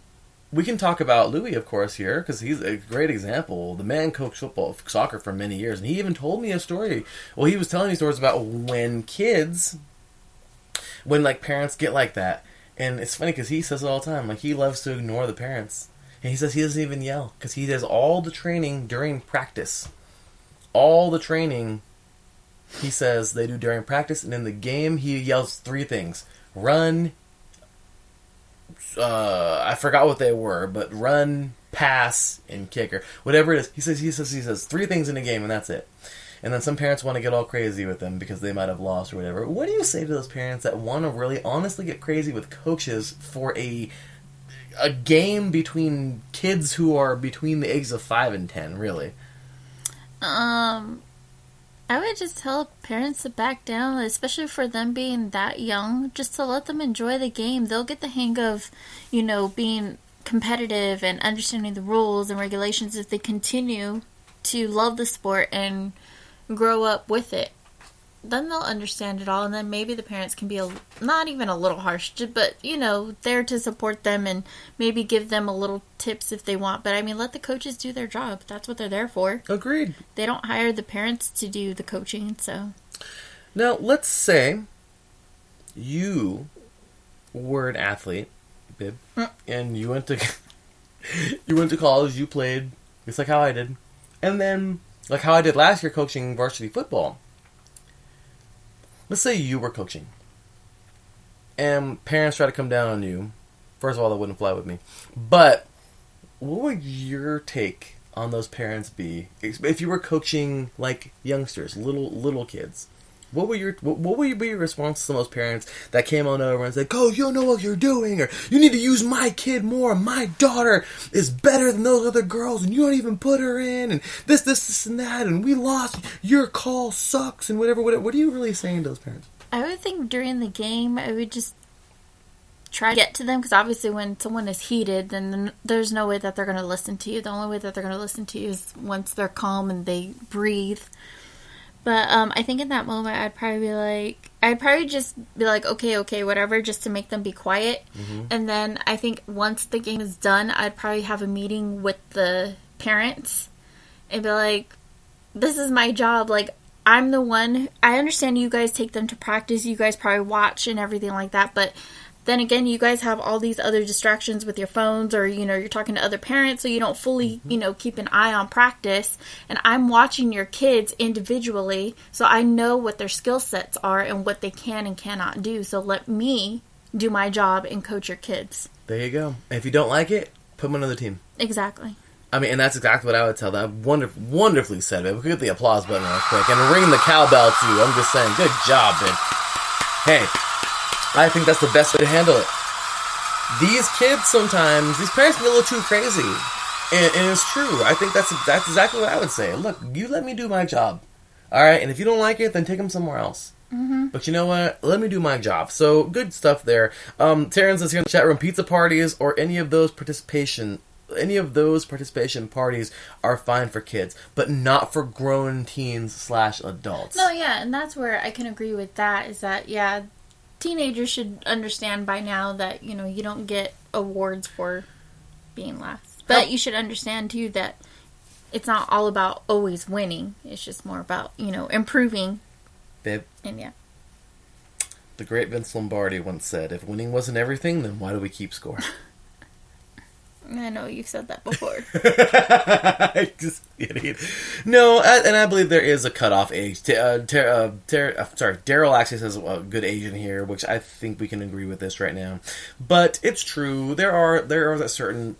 we can talk about Louis, of course, here, because he's a great example. The man coached soccer for many years, and he even told me a story. Well, he was telling me stories about when like parents get like that. And it's funny because he says it all the time. Like, he loves to ignore the parents. And he says he doesn't even yell because he does all the training during practice. All the training, he says, they do during practice. And in the game, he yells 3 things. Run. I forgot what they were, but run, pass, and kick, or whatever it is. He says 3 things in a game, and that's it. And then some parents want to get all crazy with them because they might have lost or whatever. What do you say to those parents that want to really honestly get crazy with coaches for a game between kids who are between the ages of 5 and 10, really? I would just tell parents to back down, especially for them being that young, just to let them enjoy the game. They'll get the hang of, being competitive and understanding the rules and regulations if they continue to love the sport and grow up with it. Then they'll understand it all, and then maybe the parents can be not even a little harsh, but there to support them and maybe give them a little tips if they want. But I mean, let the coaches do their job. That's what they're there for. Agreed. They don't hire the parents to do the coaching. So now let's say you were an athlete, Bib, and you went to college. You played just like how I did, and then like how I did last year, coaching varsity football. Let's say you were coaching, and parents try to come down on you. First of all, that wouldn't fly with me. But what would your take on those parents be if you were coaching like youngsters, little kids? What would be your response to those parents that came on over and said, "Coach, you don't know what you're doing," or "You need to use my kid more. My daughter is better than those other girls, and you don't even put her in, and this, and that, and we lost. Your call sucks," and whatever. What are you really saying to those parents? I would think during the game, I would just try to get to them, because obviously when someone is heated, then there's no way that they're going to listen to you. The only way that they're going to listen to you is once they're calm and they breathe. But I think in that moment, I'd probably just be like, okay, whatever, just to make them be quiet. Mm-hmm. And then I think once the game is done, I'd probably have a meeting with the parents and be like, this is my job. Like, I'm the one. I understand you guys take them to practice. You guys probably watch and everything like that. But then again, you guys have all these other distractions with your phones, or, you're talking to other parents, so you don't fully, keep an eye on practice. And I'm watching your kids individually, so I know what their skill sets are and what they can and cannot do. So let me do my job and coach your kids. There you go. And if you don't like it, put them on another team. Exactly. I mean, and that's exactly what I would tell them. Wonderfully said, babe. We could get the applause button real quick and ring the cowbell too. I'm just saying, good job, babe. Hey, I think that's the best way to handle it. These kids sometimes, these parents get a little too crazy. And it's true. I think that's exactly what I would say. Look, you let me do my job. Alright? And if you don't like it, then take them somewhere else. Mm-hmm. But you know what? Let me do my job. So, good stuff there. Terrence is here in the chat room. Pizza parties or any of those participation parties are fine for kids, but not for grown teens / adults. No, yeah, and that's where I can agree with that, is that, yeah, teenagers should understand by now that, you don't get awards for being last. But you should understand, too, that it's not all about always winning. It's just more about, improving. Babe. And, yeah. The great Vince Lombardi once said, if winning wasn't everything, then why do we keep score? I know you've said that before. Just idiot. No, and I believe there is a cutoff age. Daryl actually says a good age in here, which I think we can agree with this right now. But it's true. There are those certain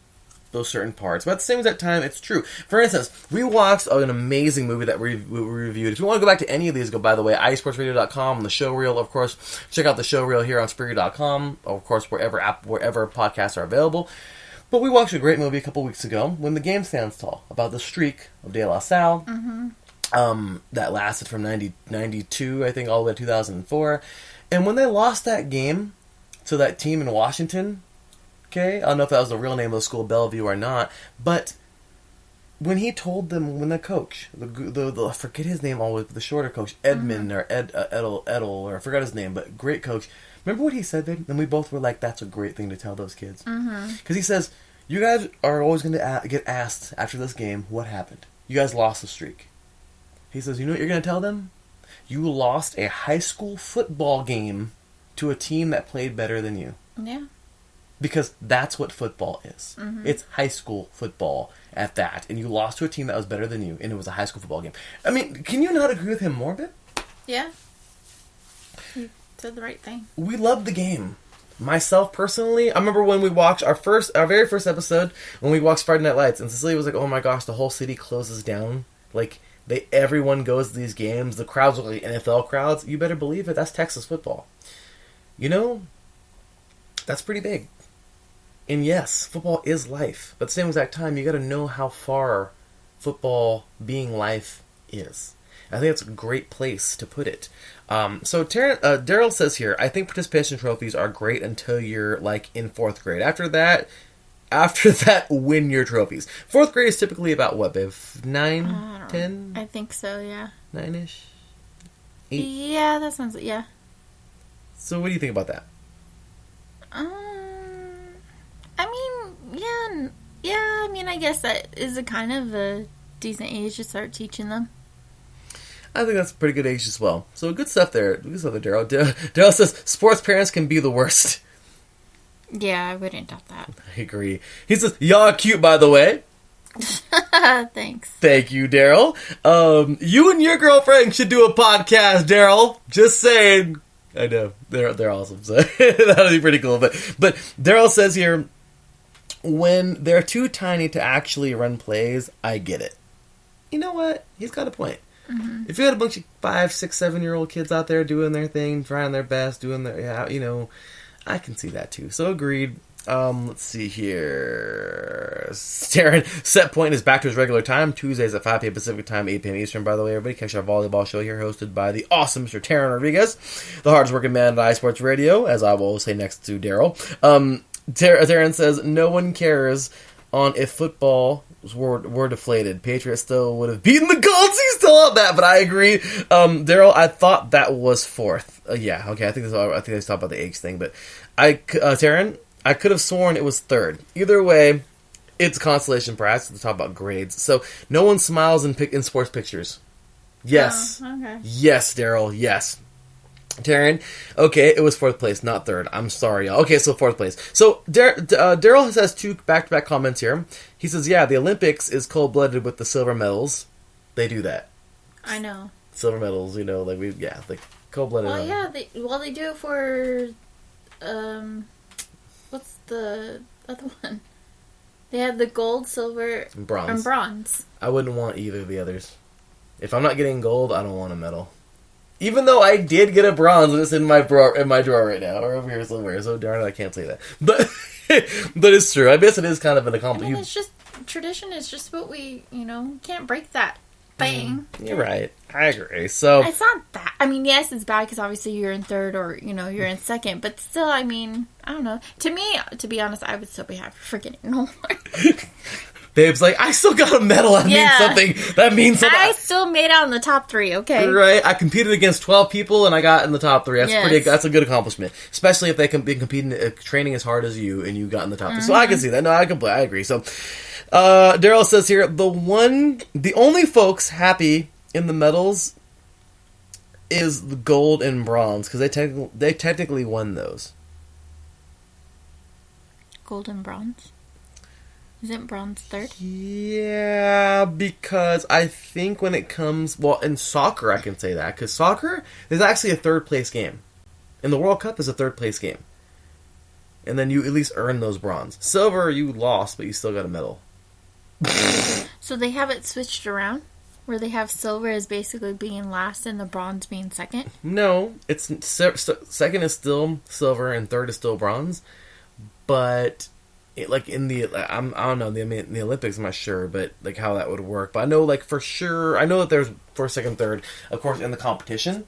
parts. But at the same exact time, it's true. For instance, we watched an amazing movie that we reviewed. If you want to go back to any of these, go, by the way, iSportsRadio.com, the show reel, of course. Check out the show reel here on Spreaker.com, of course, wherever podcasts are available. But we watched a great movie a couple weeks ago, When the Game Stands Tall, about the streak of De La Salle. Mm-hmm. That lasted from 92, I think, all the way to 2004. And when they lost that game to that team in Washington, okay, I don't know if that was the real name of the school, Bellevue, or not, but when he told them, when the coach, I forget his name always, the shorter coach, Edmund, mm-hmm. or Edel, or I forgot his name, but great coach. Remember what he said, babe? And we both were like, that's a great thing to tell those kids. Because he says, you guys are always going to get asked after this game, what happened? You guys lost the streak. He says, you know what you're going to tell them? You lost a high school football game to a team that played better than you. Yeah. Because that's what football is. Mm-hmm. It's high school football at that. And you lost to a team that was better than you, and it was a high school football game. I mean, can you not agree with him more, babe? Yeah. Said the right thing. We loved the game. Myself personally, I remember when we watched our very first episode, when we watched Friday Night Lights, and Cecilia was like, "Oh my gosh, the whole city closes down. Like everyone goes to these games. The crowds look like NFL crowds." You better believe it. That's Texas football. That's pretty big. And yes, football is life. But at the same exact time, you got to know how far football being life is. I think that's a great place to put it. So Daryl says here, I think participation trophies are great until you're like in 4th grade. After that, win your trophies. 4th grade is typically about what, babe? 9, 10? I think so, yeah. 9-ish? 8? Yeah, that sounds, yeah. So what do you think about that? I guess that is a kind of a decent age to start teaching them. I think that's a pretty good age as well. So good stuff there. Good stuff there, Daryl. Daryl says, sports parents can be the worst. Yeah, I wouldn't doubt that. I agree. He says, y'all are cute, by the way. Thanks. Thank you, Daryl. You and your girlfriend should do a podcast, Daryl. Just saying. I know. They're awesome. So that'll be pretty cool. But Daryl says here, when they're too tiny to actually run plays, I get it. You know what? He's got a point. Mm-hmm. If you had a bunch of 5, 6, 7-year-old kids out there doing their thing, trying their best, doing their, I can see that too. So agreed. Let's see here. Darren, set point is back to his regular time, Tuesdays at 5 p.m. Pacific time, 8 p.m. Eastern, by the way, everybody. Catch our volleyball show here, hosted by the awesome Mr. Taryn Rodriguez, the hardest working man at iSports Radio, as I will always say next to Daryl. Darren says, no one cares on if football were deflated. Patriots still would have beaten the Colts. He's still on that, but I agree. Daryl, I thought that was 4th. Yeah, okay, I think I think they talked about the age thing, but Taryn, I could have sworn it was 3rd. Either way, it's consolation prize to talk about grades. So no one smiles in sports pictures. Yes. Oh, okay. Yes, Daryl. Yes. Taryn, okay, it was 4th place, not 3rd. I'm sorry, y'all. Okay, so 4th place. So Daryl has 2 back-to-back comments here. He says, yeah, the Olympics is cold-blooded with the silver medals. They do that. I know. Silver medals, like cold-blooded. Well, yeah, they do it for, what's the other one? They have the gold, silver, and bronze. I wouldn't want either of the others. If I'm not getting gold, I don't want a medal. Even though I did get a bronze, it's in my drawer right now, or over here somewhere. So darn it, I can't say that. But it's true. I guess it is kind of an accomplishment. It's just tradition. Is just what we can't break that thing. You're right. I agree. So it's not that. Yes, it's bad because obviously you're in 3rd or you're in 2nd. But still, I don't know. To me, to be honest, I would still be happy for getting an award. Babe's like, I still got a medal. That means something. That means something. I still made out in the top 3, okay? Right. I competed against 12 people, and I got in the top 3. That's a good accomplishment. Especially if they can be competing, training as hard as you, and you got in the top 3. So I can see that. No, I agree. So, Daryl says here, the only folks happy in the medals is the gold and bronze, because they technically won those. Gold and bronze? Isn't bronze 3rd? Yeah, because I think when it comes... Well, in soccer, I can say that. Because soccer is actually a 3rd place game. In the World Cup, is a 3rd place game. And then you at least earn those bronze. Silver, you lost, but you still got a medal. So they have it switched around? Where they have silver as basically being last and the bronze being 2nd? No. It's 2nd is still silver and 3rd is still bronze. But... in the, I don't know, in the Olympics, I'm not sure, but, how that would work. But I know, for sure, I know that there's 1st, 2nd, 3rd, of course, in the competition.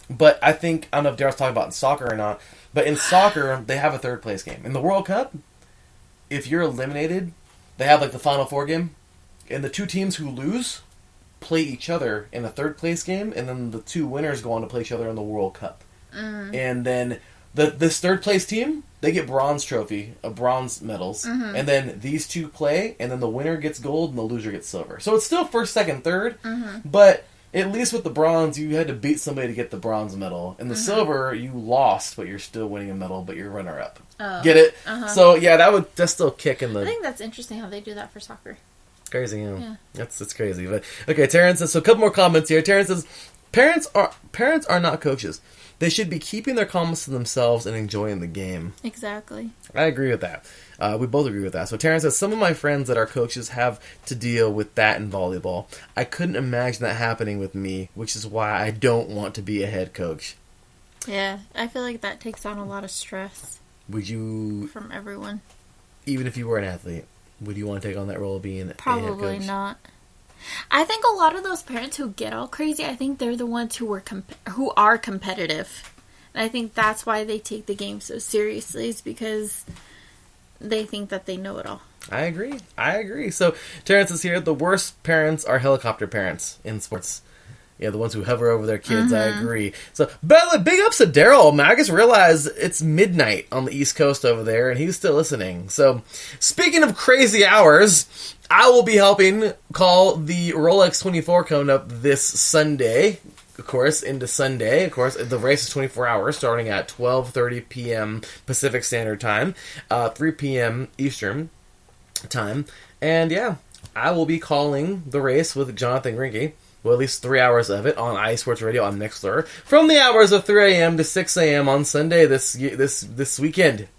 But I don't know if Daryl's talking about in soccer or not, but in soccer, they have a 3rd place game. In the World Cup, if you're eliminated, they have, the Final Four game, and the 2 teams who lose play each other in a 3rd place game, and then the 2 winners go on to play each other in the World Cup. And then this 3rd place team, they get bronze medals, and then these 2 play, and then the winner gets gold, and the loser gets silver. So it's still 1st, 2nd, 3rd, but at least with the bronze, you had to beat somebody to get the bronze medal. And the silver, you lost, but you're still winning a medal, but you're runner-up. Oh. Get it? So, yeah, that's still kicking the... I think that's interesting how they do that for soccer. Crazy, yeah. That's crazy. But okay, Terrence says, so a couple more comments here. Terrence says, parents are not coaches. They should be keeping their comments to themselves and enjoying the game. Exactly. I agree with that. We both agree with that. So Terrence says, some of my friends that are coaches have to deal with that in volleyball. I couldn't imagine that happening with me, which is why I don't want to be a head coach. Yeah, I feel like that takes on a lot of stress. Would you... From everyone. Even if you were an athlete, would you want to take on that role of being a head coach? Probably not. I think a lot of those parents who get all crazy, I think they're the ones who are competitive. And I think that's why they take the game so seriously, is because they think that they know it all. I agree. So, Terrence is here. The worst parents are helicopter parents in sports. Yeah, the ones who hover over their kids. I agree. So, by the way, big ups to Daryl. Man, I just realized it's midnight on the East Coast over there, and he's still listening. So, speaking of crazy hours, I will be helping call the Rolex 24 coming up this Sunday. Of course, into Sunday. Of course, the race is 24 hours, starting at 12:30 p.m. Pacific Standard Time, 3 p.m. Eastern Time. And yeah, I will be calling the race with Jonathan Grinke. Well, at least 3 hours of it on iSports Radio on Mixlr, from the hours of 3 a.m. to 6 a.m. on Sunday this weekend.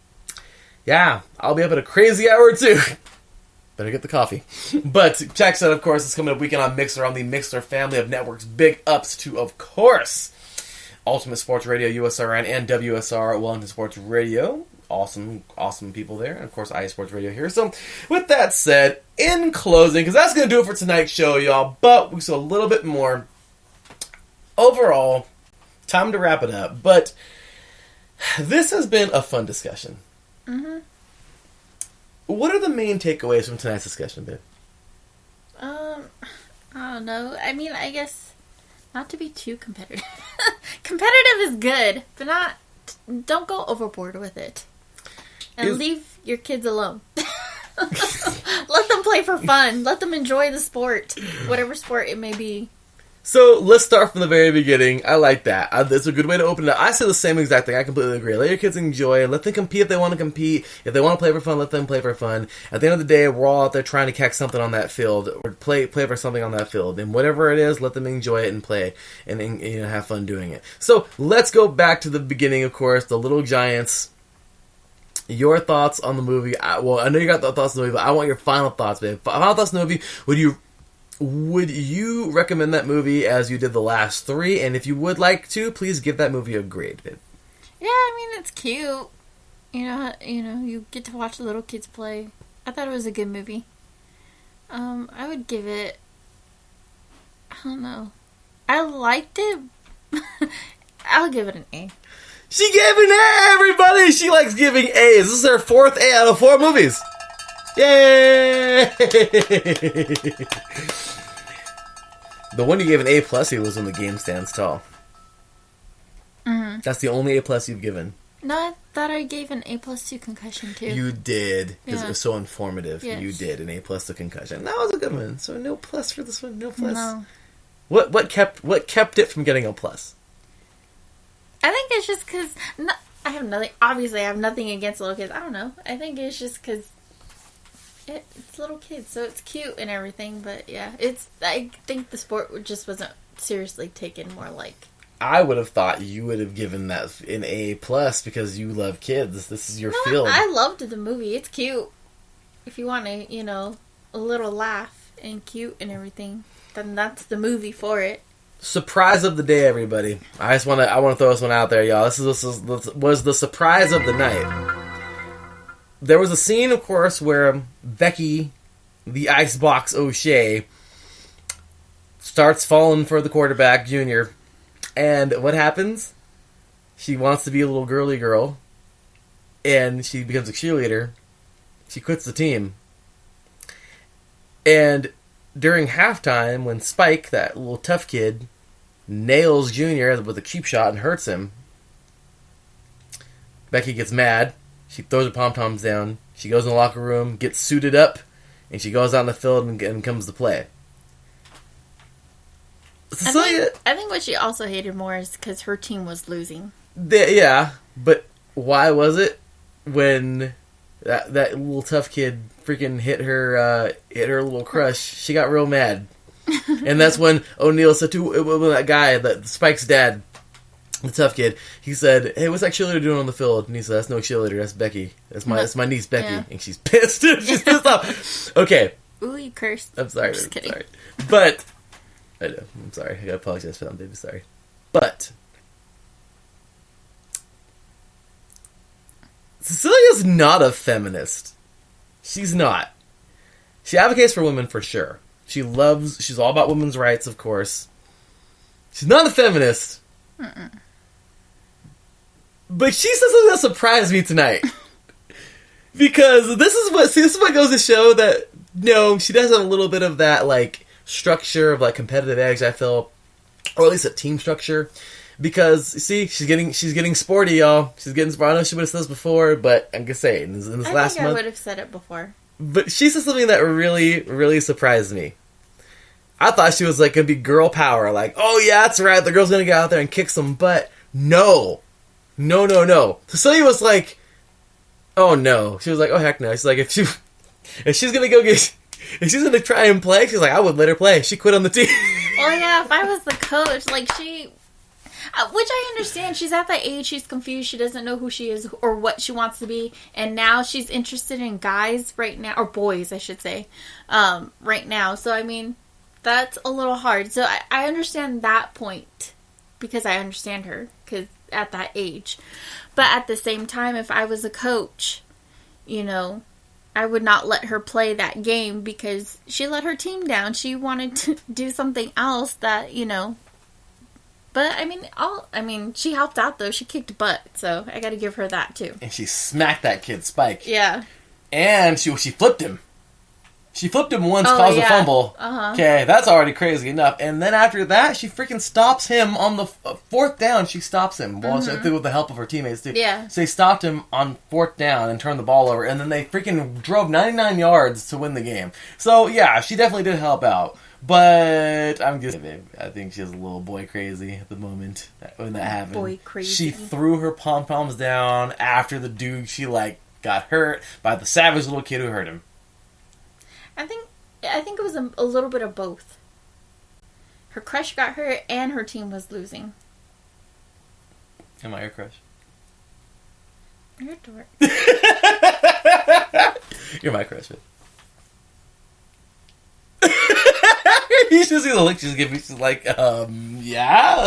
Yeah, I'll be up at a crazy hour too. Better get the coffee. But check that, of course, it's coming up weekend on Mixlr, on the Mixlr family of networks. Big ups to, of course, Ultimate Sports Radio, USRN, and WSR Wellington Sports Radio. Awesome people there. And, of course, iSports Radio here. So, with that said, in closing, because that's going to do it for tonight's show, y'all, but we saw a little bit more. Overall, time to wrap it up. But this has been a fun discussion. Mm-hmm. What are the main takeaways from tonight's discussion, babe? I don't know. I mean, I guess not to be too competitive. Competitive is good, but don't go overboard with it. And leave your kids alone. Let them play for fun. Let them enjoy the sport, whatever sport it may be. So, let's start from the very beginning. I like that. That's a good way to open it up. I say the same exact thing. I completely agree. Let your kids enjoy. Let them compete if they want to compete. If they want to play for fun, let them play for fun. At the end of the day, we're all out there trying to catch something on that field, or play for something on that field. And whatever it is, let them enjoy it and play, and have fun doing it. So, let's go back to the beginning, of course, the Little Giants. Your thoughts on the movie. I know you got the thoughts on the movie, but I want your final thoughts, babe. Final thoughts on the movie. Would you recommend that movie as you did the last three? And if you would like to, please give that movie a grade, babe. Yeah, I mean, it's cute. You get to watch the little kids play. I thought it was a good movie. I would give it, I don't know. I liked it. I'll give it an A. She gave an A, everybody! She likes giving A's. This is her 4th A out of 4 movies. Yay! The one you gave an A+ was when the game stands tall. Mm-hmm. That's the only A+ you've given. No, I thought I gave an A+ to Concussion too. You did, because it was so informative. Yes. You did an A+ to Concussion. That was a good one. So no plus for this one. No plus. No. What kept it from getting a plus? I think it's just because I have nothing. Obviously, I have nothing against little kids. I don't know. I think it's just because it's little kids, so it's cute and everything. But yeah, I think the sport just wasn't seriously taken more like. I would have thought you would have given that an A+ because you love kids. This is your field. I loved the movie. It's cute. If you want to, a little laugh and cute and everything, then that's the movie for it. Surprise of the day, everybody. I want to throw this one out there, y'all. This was the surprise of the night. There was a scene, of course, where Becky, the Icebox O'Shea, starts falling for the quarterback, Junior. And what happens? She wants to be a little girly girl, and she becomes a cheerleader. She quits the team. And during halftime, when Spike, that little tough kid, nails Junior with a cheap shot and hurts him, Becky gets mad. She throws her pom-poms down. She goes in the locker room, gets suited up, and she goes out in the field and comes to play. Cecilia, I think what she also hated more is because her team was losing. Yeah, but why was it when that little tough kid freaking hit her little crush? She got real mad. And that's when O'Neal said to that guy, that Spike's dad, the tough kid, he said, "Hey, what's that cheerleader doing on the field?" And he said, "That's no cheerleader, that's Becky. That's my niece Becky." Yeah. And she's pissed. She's pissed off. Okay. Ooh, you cursed. I'm sorry. I'm just kidding. Sorry. But I know. I'm sorry. I gotta apologize for that, baby. Sorry. But Cecilia's not a feminist. She's not. She advocates for women for sure. She's all about women's rights, of course. She's not a feminist. Mm-mm. But she said something that surprised me tonight. Because this is what goes to show that, she does have a little bit of that, like, structure of, like, competitive edge, I feel. Or at least a team structure. Because, see, she's getting sporty, y'all. She's getting sporty. I know she would have said this before, but I'm just saying, in this last month. I would have said it before. But she said something that really, really surprised me. I thought she was, like, going to be girl power. Like, oh, yeah, that's right. The girl's going to get out there and kick some butt. No. No. Cecilia was like, oh, no. She was like, oh, heck no. She's like, if she's going to try and play, she's like, I would let her play. She quit on the team. Well, yeah, if I was the coach, like, which I understand. She's at that age, she's confused, she doesn't know who she is or what she wants to be, and now she's interested in guys right now, or boys, I should say, right now. So, I mean, that's a little hard. So, I understand that point, because I understand her, because at that age. But at the same time, if I was a coach, I would not let her play that game because she let her team down. She wanted to do something else that, But, I mean, she helped out, though. She kicked butt, so I gotta give her that, too. And she smacked that kid, Spike. Yeah. And she flipped him. She flipped him once, caused a fumble. Uh-huh. Okay, that's already crazy enough. And then after that, she freaking stops him on the fourth down. She stops him. Well, I think with the help of her teammates, too. Yeah. So they stopped him on fourth down and turned the ball over. And then they freaking drove 99 yards to win the game. So, yeah, she definitely did help out. But I think she's a little boy crazy at the moment when that happened. Boy crazy. She threw her pom-poms down after the dude she, got hurt by the savage little kid who hurt him. I think it was a little bit of both. Her crush got hurt and her team was losing. Am I your crush? You're a dork. You're my crush. You should see the look she's giving me. She's like, yeah.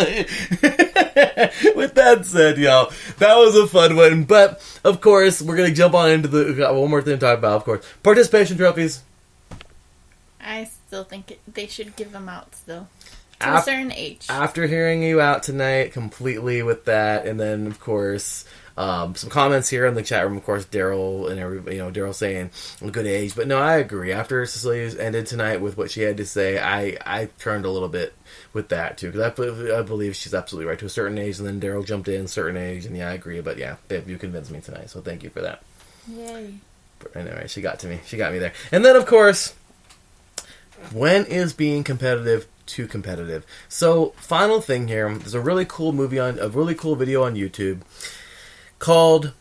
With that said, y'all, that was a fun one. But, of course, we're going to jump on into one more thing to talk about, of course. Participation trophies. I still think they should give them out still. To a certain age. After hearing you out tonight completely with that, and then, of course... some comments here in the chat room, of course, Daryl and everybody, Daryl saying a good age, but no, I agree. After Cecilia ended tonight with what she had to say, I turned a little bit with that too, because I believe she's absolutely right to a certain age, and then Daryl jumped in certain age, and yeah, I agree. But yeah, babe, you convinced me tonight, so thank you for that. Yay! But anyway, she got me there, and then of course, when is being competitive too competitive? So final thing here, there's a really cool video on YouTube. Called,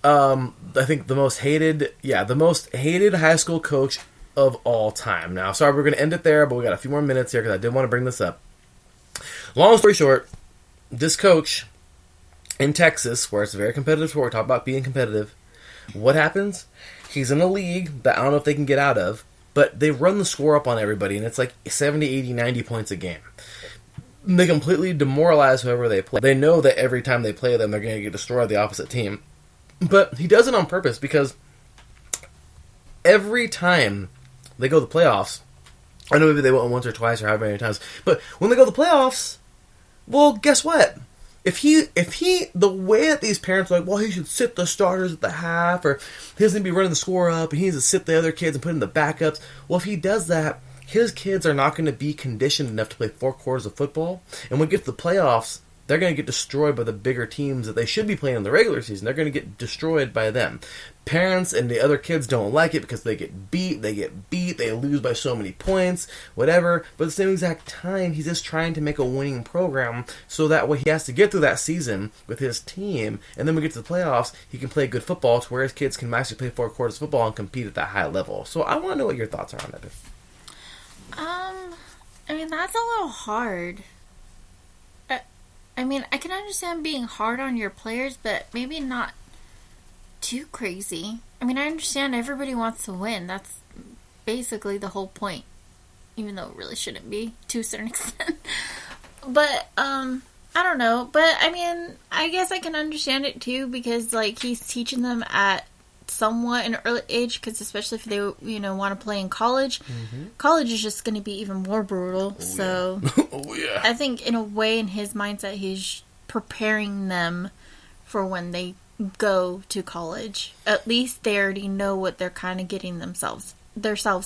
I think the most hated high school coach of all time. Now, sorry, we're going to end it there, but we got a few more minutes here because I did want to bring this up. Long story short, this coach in Texas, where it's a very competitive sport, talk about being competitive, what happens? He's in a league that I don't know if they can get out of, but they run the score up on everybody, and it's like 70, 80, 90 points a game. They completely demoralize whoever they play. They know that every time they play them, they're going to get destroyed, the opposite team. But he does it on purpose because every time they go to the playoffs, I know maybe they went once or twice or however many times, but when they go to the playoffs, well, guess what? If the way that these parents are like, well, he should sit the starters at the half, or he doesn't be running the score up, and he needs to sit the other kids and put in the backups. Well, if he does that, his kids are not going to be conditioned enough to play 4 quarters of football. And when we get to the playoffs, they're going to get destroyed by the bigger teams that they should be playing in the regular season. They're going to get destroyed by them. Parents and the other kids don't like it because they get beat, they lose by so many points, whatever. But at the same exact time, he's just trying to make a winning program so that way he has to get through that season with his team. And then when we get to the playoffs, he can play good football to where his kids can actually play 4 quarters of football and compete at that high level. So I want to know what your thoughts are on that. That's a little hard. I can understand being hard on your players, but maybe not too crazy. I understand everybody wants to win. That's basically the whole point. Even though it really shouldn't be, to a certain extent. But, I don't know. But, I guess I can understand it too, because, he's teaching them at somewhat an early age, because especially if they, want to play in college, college is just going to be even more brutal. I think in a way, in his mindset, he's preparing them for when they go to college. At least they already know what they're kind of getting themselves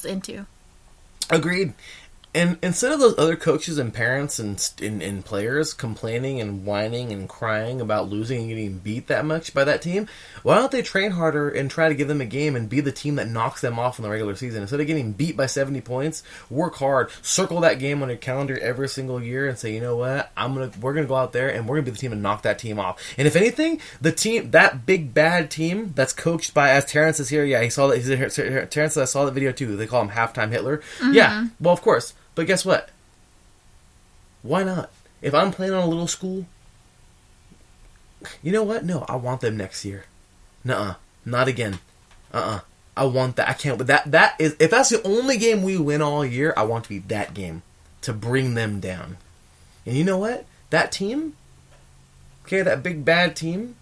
into. Agreed. And instead of those other coaches and parents and players complaining and whining and crying about losing and getting beat that much by that team, why don't they train harder and try to give them a game and be the team that knocks them off in the regular season? Instead of getting beat by 70 points, work hard, circle that game on your calendar every single year and say, you know what, we're gonna go out there and we're gonna be the team and knock that team off. And if anything, that big bad team that's coached by, as Terrence is here, he saw that. Terrence said, I saw that video too. They call him Halftime Hitler. Yeah, well, of course. But guess what? Why not? If I'm playing on a little school, you know what? No, I want them next year. Nuh-uh. Not again. I want that. I can't. But that is, if that's the only game we win all year, I want to be that game to bring them down. And you know what? That team, that big bad team,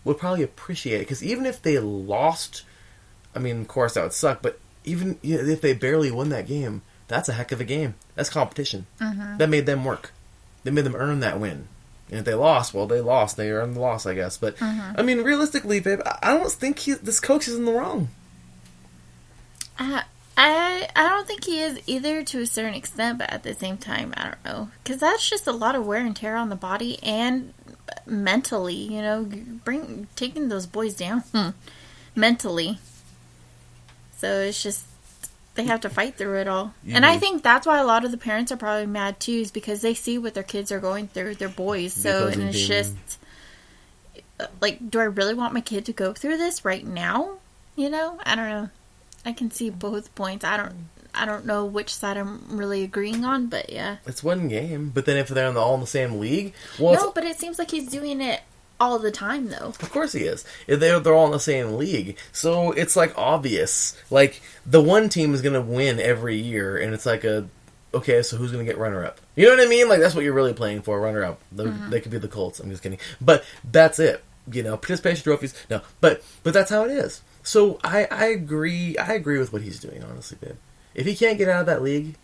would probably appreciate it. Because even if they lost, I mean, of course that would suck. But even if they barely won that game, that's a heck of a game. That's competition. That made them work. They made them earn that win. And if they lost, well, they lost. They earned the loss, I guess. But, I mean, realistically, babe, I don't think this coach is in the wrong. I don't think he is either, to a certain extent, but at the same time, I don't know. Because that's just a lot of wear and tear on the body and mentally, taking those boys down mentally. So it's just, they have to fight through it all. And I think that's why a lot of the parents are probably mad too, is because they see what their kids are going through, their boys. So, and it's just, like, do I really want my kid to go through this right now? I don't know. I can see both points. I don't know which side I'm really agreeing on, but yeah. It's one game, but then if they're all in the same league, no, but it seems like he's doing it all the time, though. Of course he is. They're all in the same league. So it's, like, obvious. Like, the one team is going to win every year, and it's like okay, so who's going to get runner-up? You know what I mean? Like, that's what you're really playing for, runner-up. They could be the Colts. I'm just kidding. But that's it. Participation trophies. No. But that's how it is. So I agree. I agree with what he's doing, honestly, babe. If he can't get out of that league,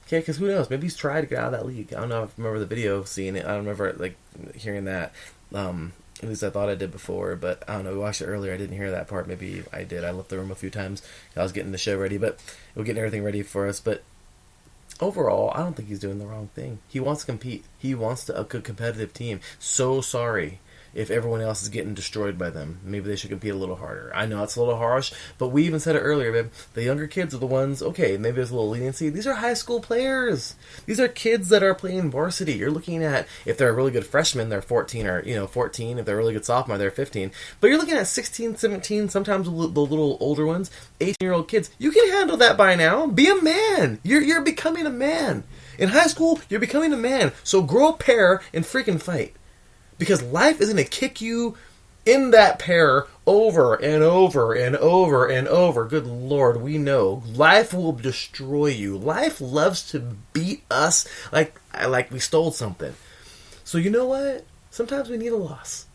because who knows? Maybe he's tried to get out of that league. I don't know if I remember the video, seeing it. I don't remember, like, hearing that. At least I thought I did before, but I don't know. We watched it earlier. I didn't hear that part. Maybe I did. I left the room a few times. I was getting the show ready, but we're getting everything ready for us. But overall, I don't think he's doing the wrong thing. He wants to compete. He wants a good competitive team. So sorry if everyone else is getting destroyed by them. Maybe they should compete a little harder. I know it's a little harsh, but we even said it earlier, babe. The younger kids are the ones, okay, maybe there's a little leniency. These are high school players. These are kids that are playing varsity. You're looking at, if they're a really good freshman, they're 14 or, 14. If they're a really good sophomore, they're 15. But you're looking at 16, 17, sometimes the little older ones, 18-year-old kids. You can handle that by now. Be a man. You're becoming a man. In high school, you're becoming a man. So grow a pair and freaking fight. Because life is going to kick you in that pair over and over and over and over. Good Lord, we know. Life will destroy you. Life loves to beat us like we stole something. So you know what? Sometimes we need a loss.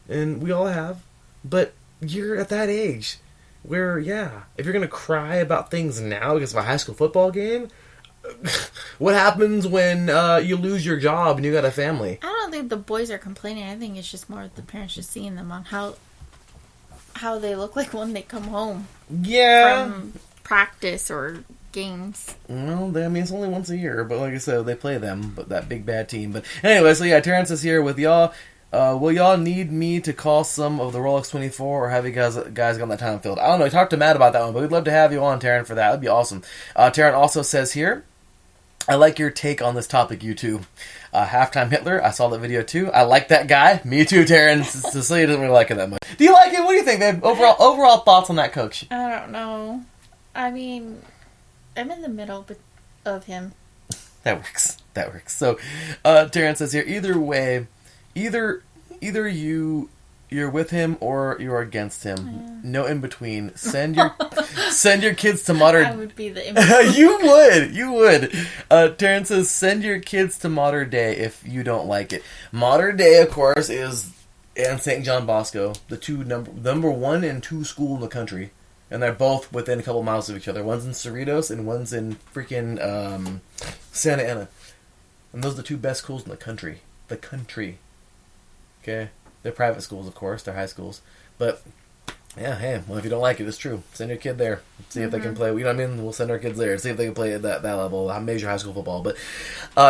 And we all have. But you're at that age where, yeah, if you're going to cry about things now because of a high school football game, what happens when you lose your job and you got a family? I don't think the boys are complaining. I think it's just more the parents just seeing them on how they look like when they come home. Yeah. From practice or games. Well, it's only once a year, but like I said, they play them, but that big bad team. But anyway, so yeah, Terrence is here with y'all. Will y'all need me to call some of the Rolex 24 or have you guys got on that time field? I don't know. Talk to Matt about that one, but we'd love to have you on, Taryn, for that. That'd be awesome. Taryn also says here, I like your take on this topic, you two. Halftime Hitler, I saw that video too. I like that guy. Me too, Taryn. Cecilia doesn't really like it that much. Do you like it? What do you think, babe? Overall thoughts on that coach? I don't know. I mean, I'm in the middle of him. That works. So, Taryn says here, either way, either you're with him or you're against him. Yeah. No in between. Send your kids to modern. I would be the in between. You would. Terrence says, send your kids to modern day if you don't like it. Modern day, of course, is and St. John Bosco, the two number 1 and 2 school in the country, and they're both within a couple miles of each other. One's in Cerritos and one's in freaking Santa Ana, and those are the 2 best schools in the country. The country. Okay, they're private schools, of course. They're high schools, but yeah, hey, well, if you don't like it, it's true. Send your kid there. See if they can play. You know what I mean? We'll send our kids there. See if they can play at that level, major high school football. But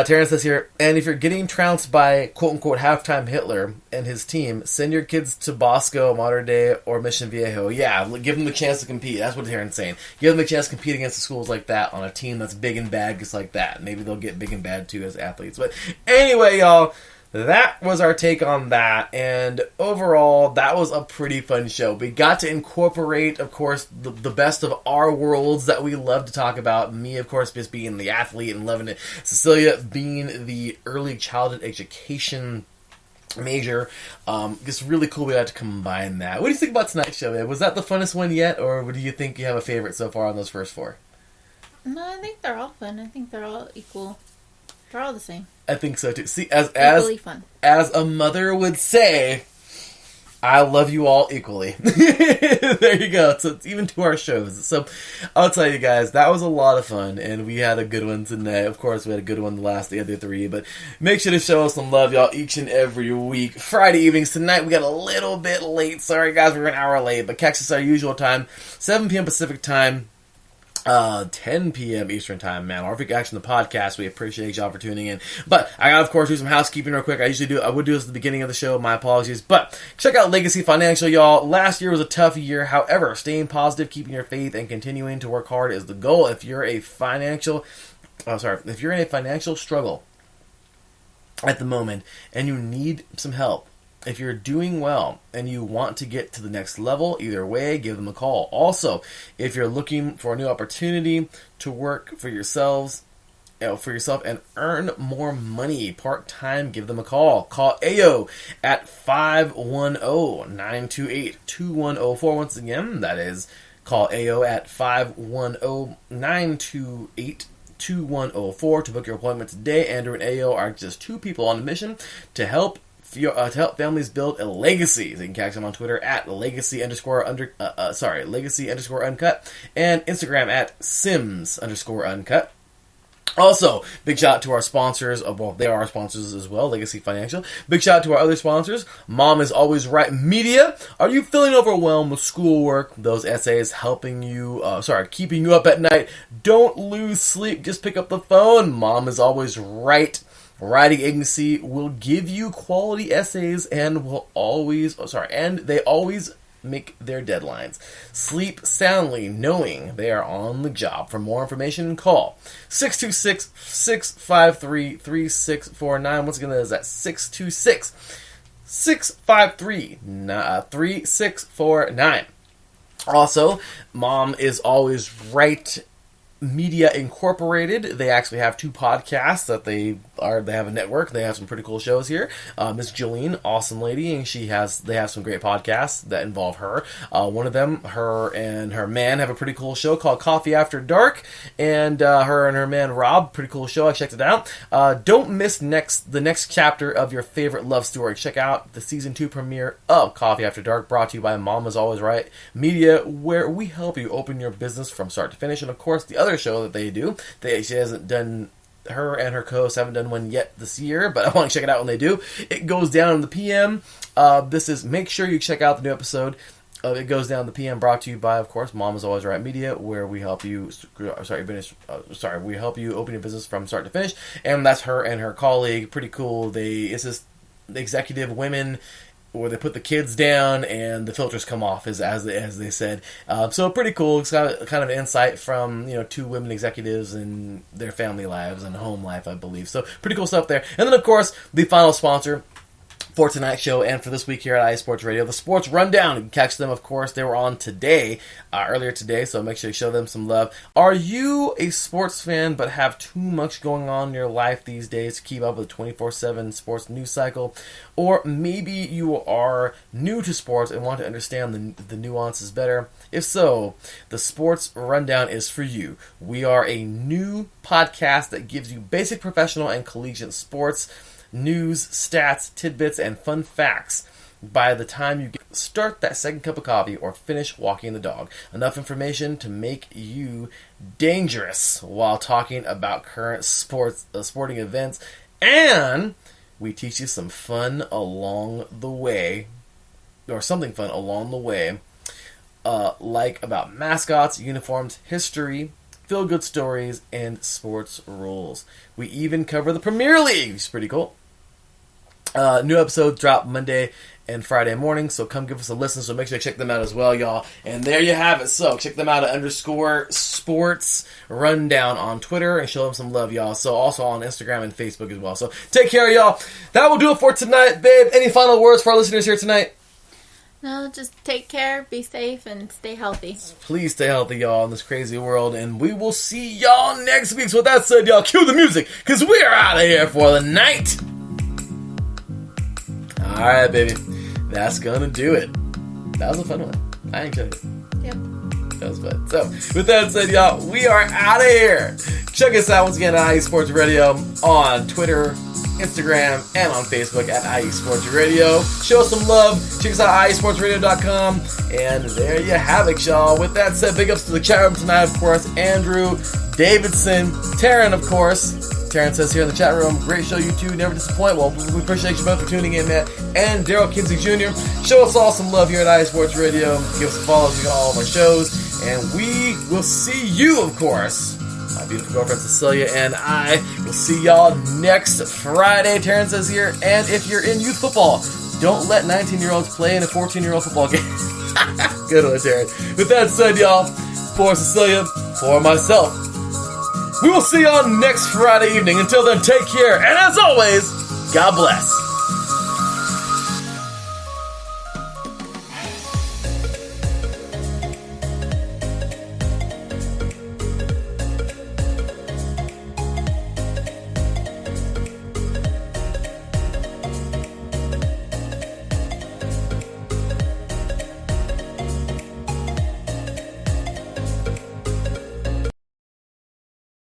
Terrence says here, and if you're getting trounced by quote-unquote halftime Hitler and his team, send your kids to Bosco, Mater Dei, or Mission Viejo. Yeah, give them the chance to compete. That's what Terrence saying. Give them the chance to compete against the schools like that on a team that's big and bad just like that. Maybe they'll get big and bad, too, as athletes. But anyway, y'all, that was our take on that, and overall, that was a pretty fun show. We got to incorporate, of course, the best of our worlds that we love to talk about. Me, of course, just being the athlete and loving it. Cecilia being the early childhood education major. It's really cool we got to combine that. What do you think about tonight's show, man? Was that the funnest one yet, or do you think you have a favorite so far on those first 4? No, I think they're all fun. I think they're all equal. They're all the same. I think so too. See, equally fun. As a mother would say, I love you all equally. There you go. So it's even to our shows. So I'll tell you guys, that was a lot of fun, and we had a good one tonight. Of course, we had a good one the other 3, but make sure to show us some love, y'all, each and every week. Friday evenings tonight, we got a little bit late. Sorry, guys, we're an hour late, but catch us our usual time, 7 p.m. Pacific time. 10 p.m. Eastern Time, man. Or if you can action the podcast, we appreciate y'all for tuning in. But I gotta, of course, do some housekeeping real quick. I would do this at the beginning of the show. My apologies. But check out Legacy Financial, y'all. Last year was a tough year. However, staying positive, keeping your faith, and continuing to work hard is the goal. If you're in a financial struggle at the moment and you need some help, if you're doing well and you want to get to the next level, either way, give them a call. Also, if you're looking for a new opportunity to work for yourself and earn more money part-time, give them a call. Call AO at 510-928-2104. Once again, that is, call AO at 510-928-2104 to book your appointment today. Andrew and AO are just 2 people on a mission to help families build a legacy. So you can catch them on Twitter at legacy underscore uncut, and Instagram at sims_uncut. Also, big shout out to our sponsors. Well, they are our sponsors as well, Legacy Financial. Big shout out to our other sponsors, Mom is Always Right Media. Are you feeling overwhelmed with schoolwork? Those essays keeping you up at night? Don't lose sleep. Just pick up the phone. Mom is Always Right Writing Agency will give you quality essays and they always make their deadlines. Sleep soundly knowing they are on the job. For more information, call 626-653-3649. Once again, that is at 626-653-3649. Also, Mom is Always Right Media Incorporated. They actually have 2 podcasts that they have a network. They have some pretty cool shows here. Miss Jolene, awesome lady, and they have some great podcasts that involve her. One of them, her and her man have a pretty cool show called Coffee After Dark, and her and her man Rob, pretty cool show. I checked it out. Don't miss the next chapter of your favorite love story. Check out the season 2 premiere of Coffee After Dark, brought to you by Mom is Always Right Media, where we help you open your business from start to finish. And of course, the other show that they do, her and her co-host haven't done one yet this year, but I want to check it out when they do. It goes down in the PM. Make sure you check out the new episode of It Goes Down in the PM, brought to you by, of course, Mom is Always Right Media, where we help you we help you open your business from start to finish. And that's her and her colleague. Pretty cool. It's just executive women where they put the kids down and the filters come off, as they said. So pretty cool. It's got kind of insight from 2 women executives and their family lives and home life, I believe. So pretty cool stuff there. And then, of course, the final sponsor for tonight's show and for this week here at iSports Radio, the Sports Rundown. You can catch them, of course. They were on today, earlier today, so make sure you show them some love. Are you a sports fan but have too much going on in your life these days to keep up with the 24/7 sports news cycle? Or maybe you are new to sports and want to understand the nuances better? If so, the Sports Rundown is for you. We are a new podcast that gives you basic professional and collegiate sports news, stats, tidbits, and fun facts by the time you start that second cup of coffee or finish walking the dog. Enough information to make you dangerous while talking about current sporting events, and we teach you some fun along the way, or something fun along the way, like about mascots, uniforms, history, feel-good stories, and sports rules. We even cover the Premier League. It's pretty cool. New episodes drop Monday and Friday morning, so come give us a listen. So make sure to check them out as well, y'all. And there you have it. So check them out at _sports rundown on Twitter and show them some love, y'all. So also on Instagram and Facebook as well. So take care, y'all. That will do it for tonight, babe. Any final words for our listeners here tonight? No, just take care, be safe, and stay healthy. Please stay healthy, y'all, in this crazy world, and we will see y'all next week. So with that said, y'all, cue the music, because we are out of here for the night. Alright, baby. That's gonna do it. That was a fun one. I enjoyed it. Yep. That was fun. So, with that said, y'all, we are out of here. Check us out once again at IE Sports Radio on Twitter, Instagram, and on Facebook at IE Sports Radio. Show us some love. Check us out at IESportsRadio.com. And there you have it, y'all. With that said, big ups to the chat room tonight, of course. Andrew, Davidson, Taryn, of course. Taryn says here in the chat room, great show, you two, never disappoint. Well, we appreciate you both for tuning in, man. And Daryl Kinsey Jr. Show us all some love here at IE Sports Radio. Give us a follow to all of our shows. And we will see you, of course. My beautiful girlfriend Cecilia and I will see y'all next Friday. Taryn says here, and if you're in youth football, don't let 19-year-olds play in a 14-year-old football game. Good one, Taryn. With that said, y'all, for Cecilia, for myself, we will see y'all next Friday evening. Until then, take care, and as always, God bless.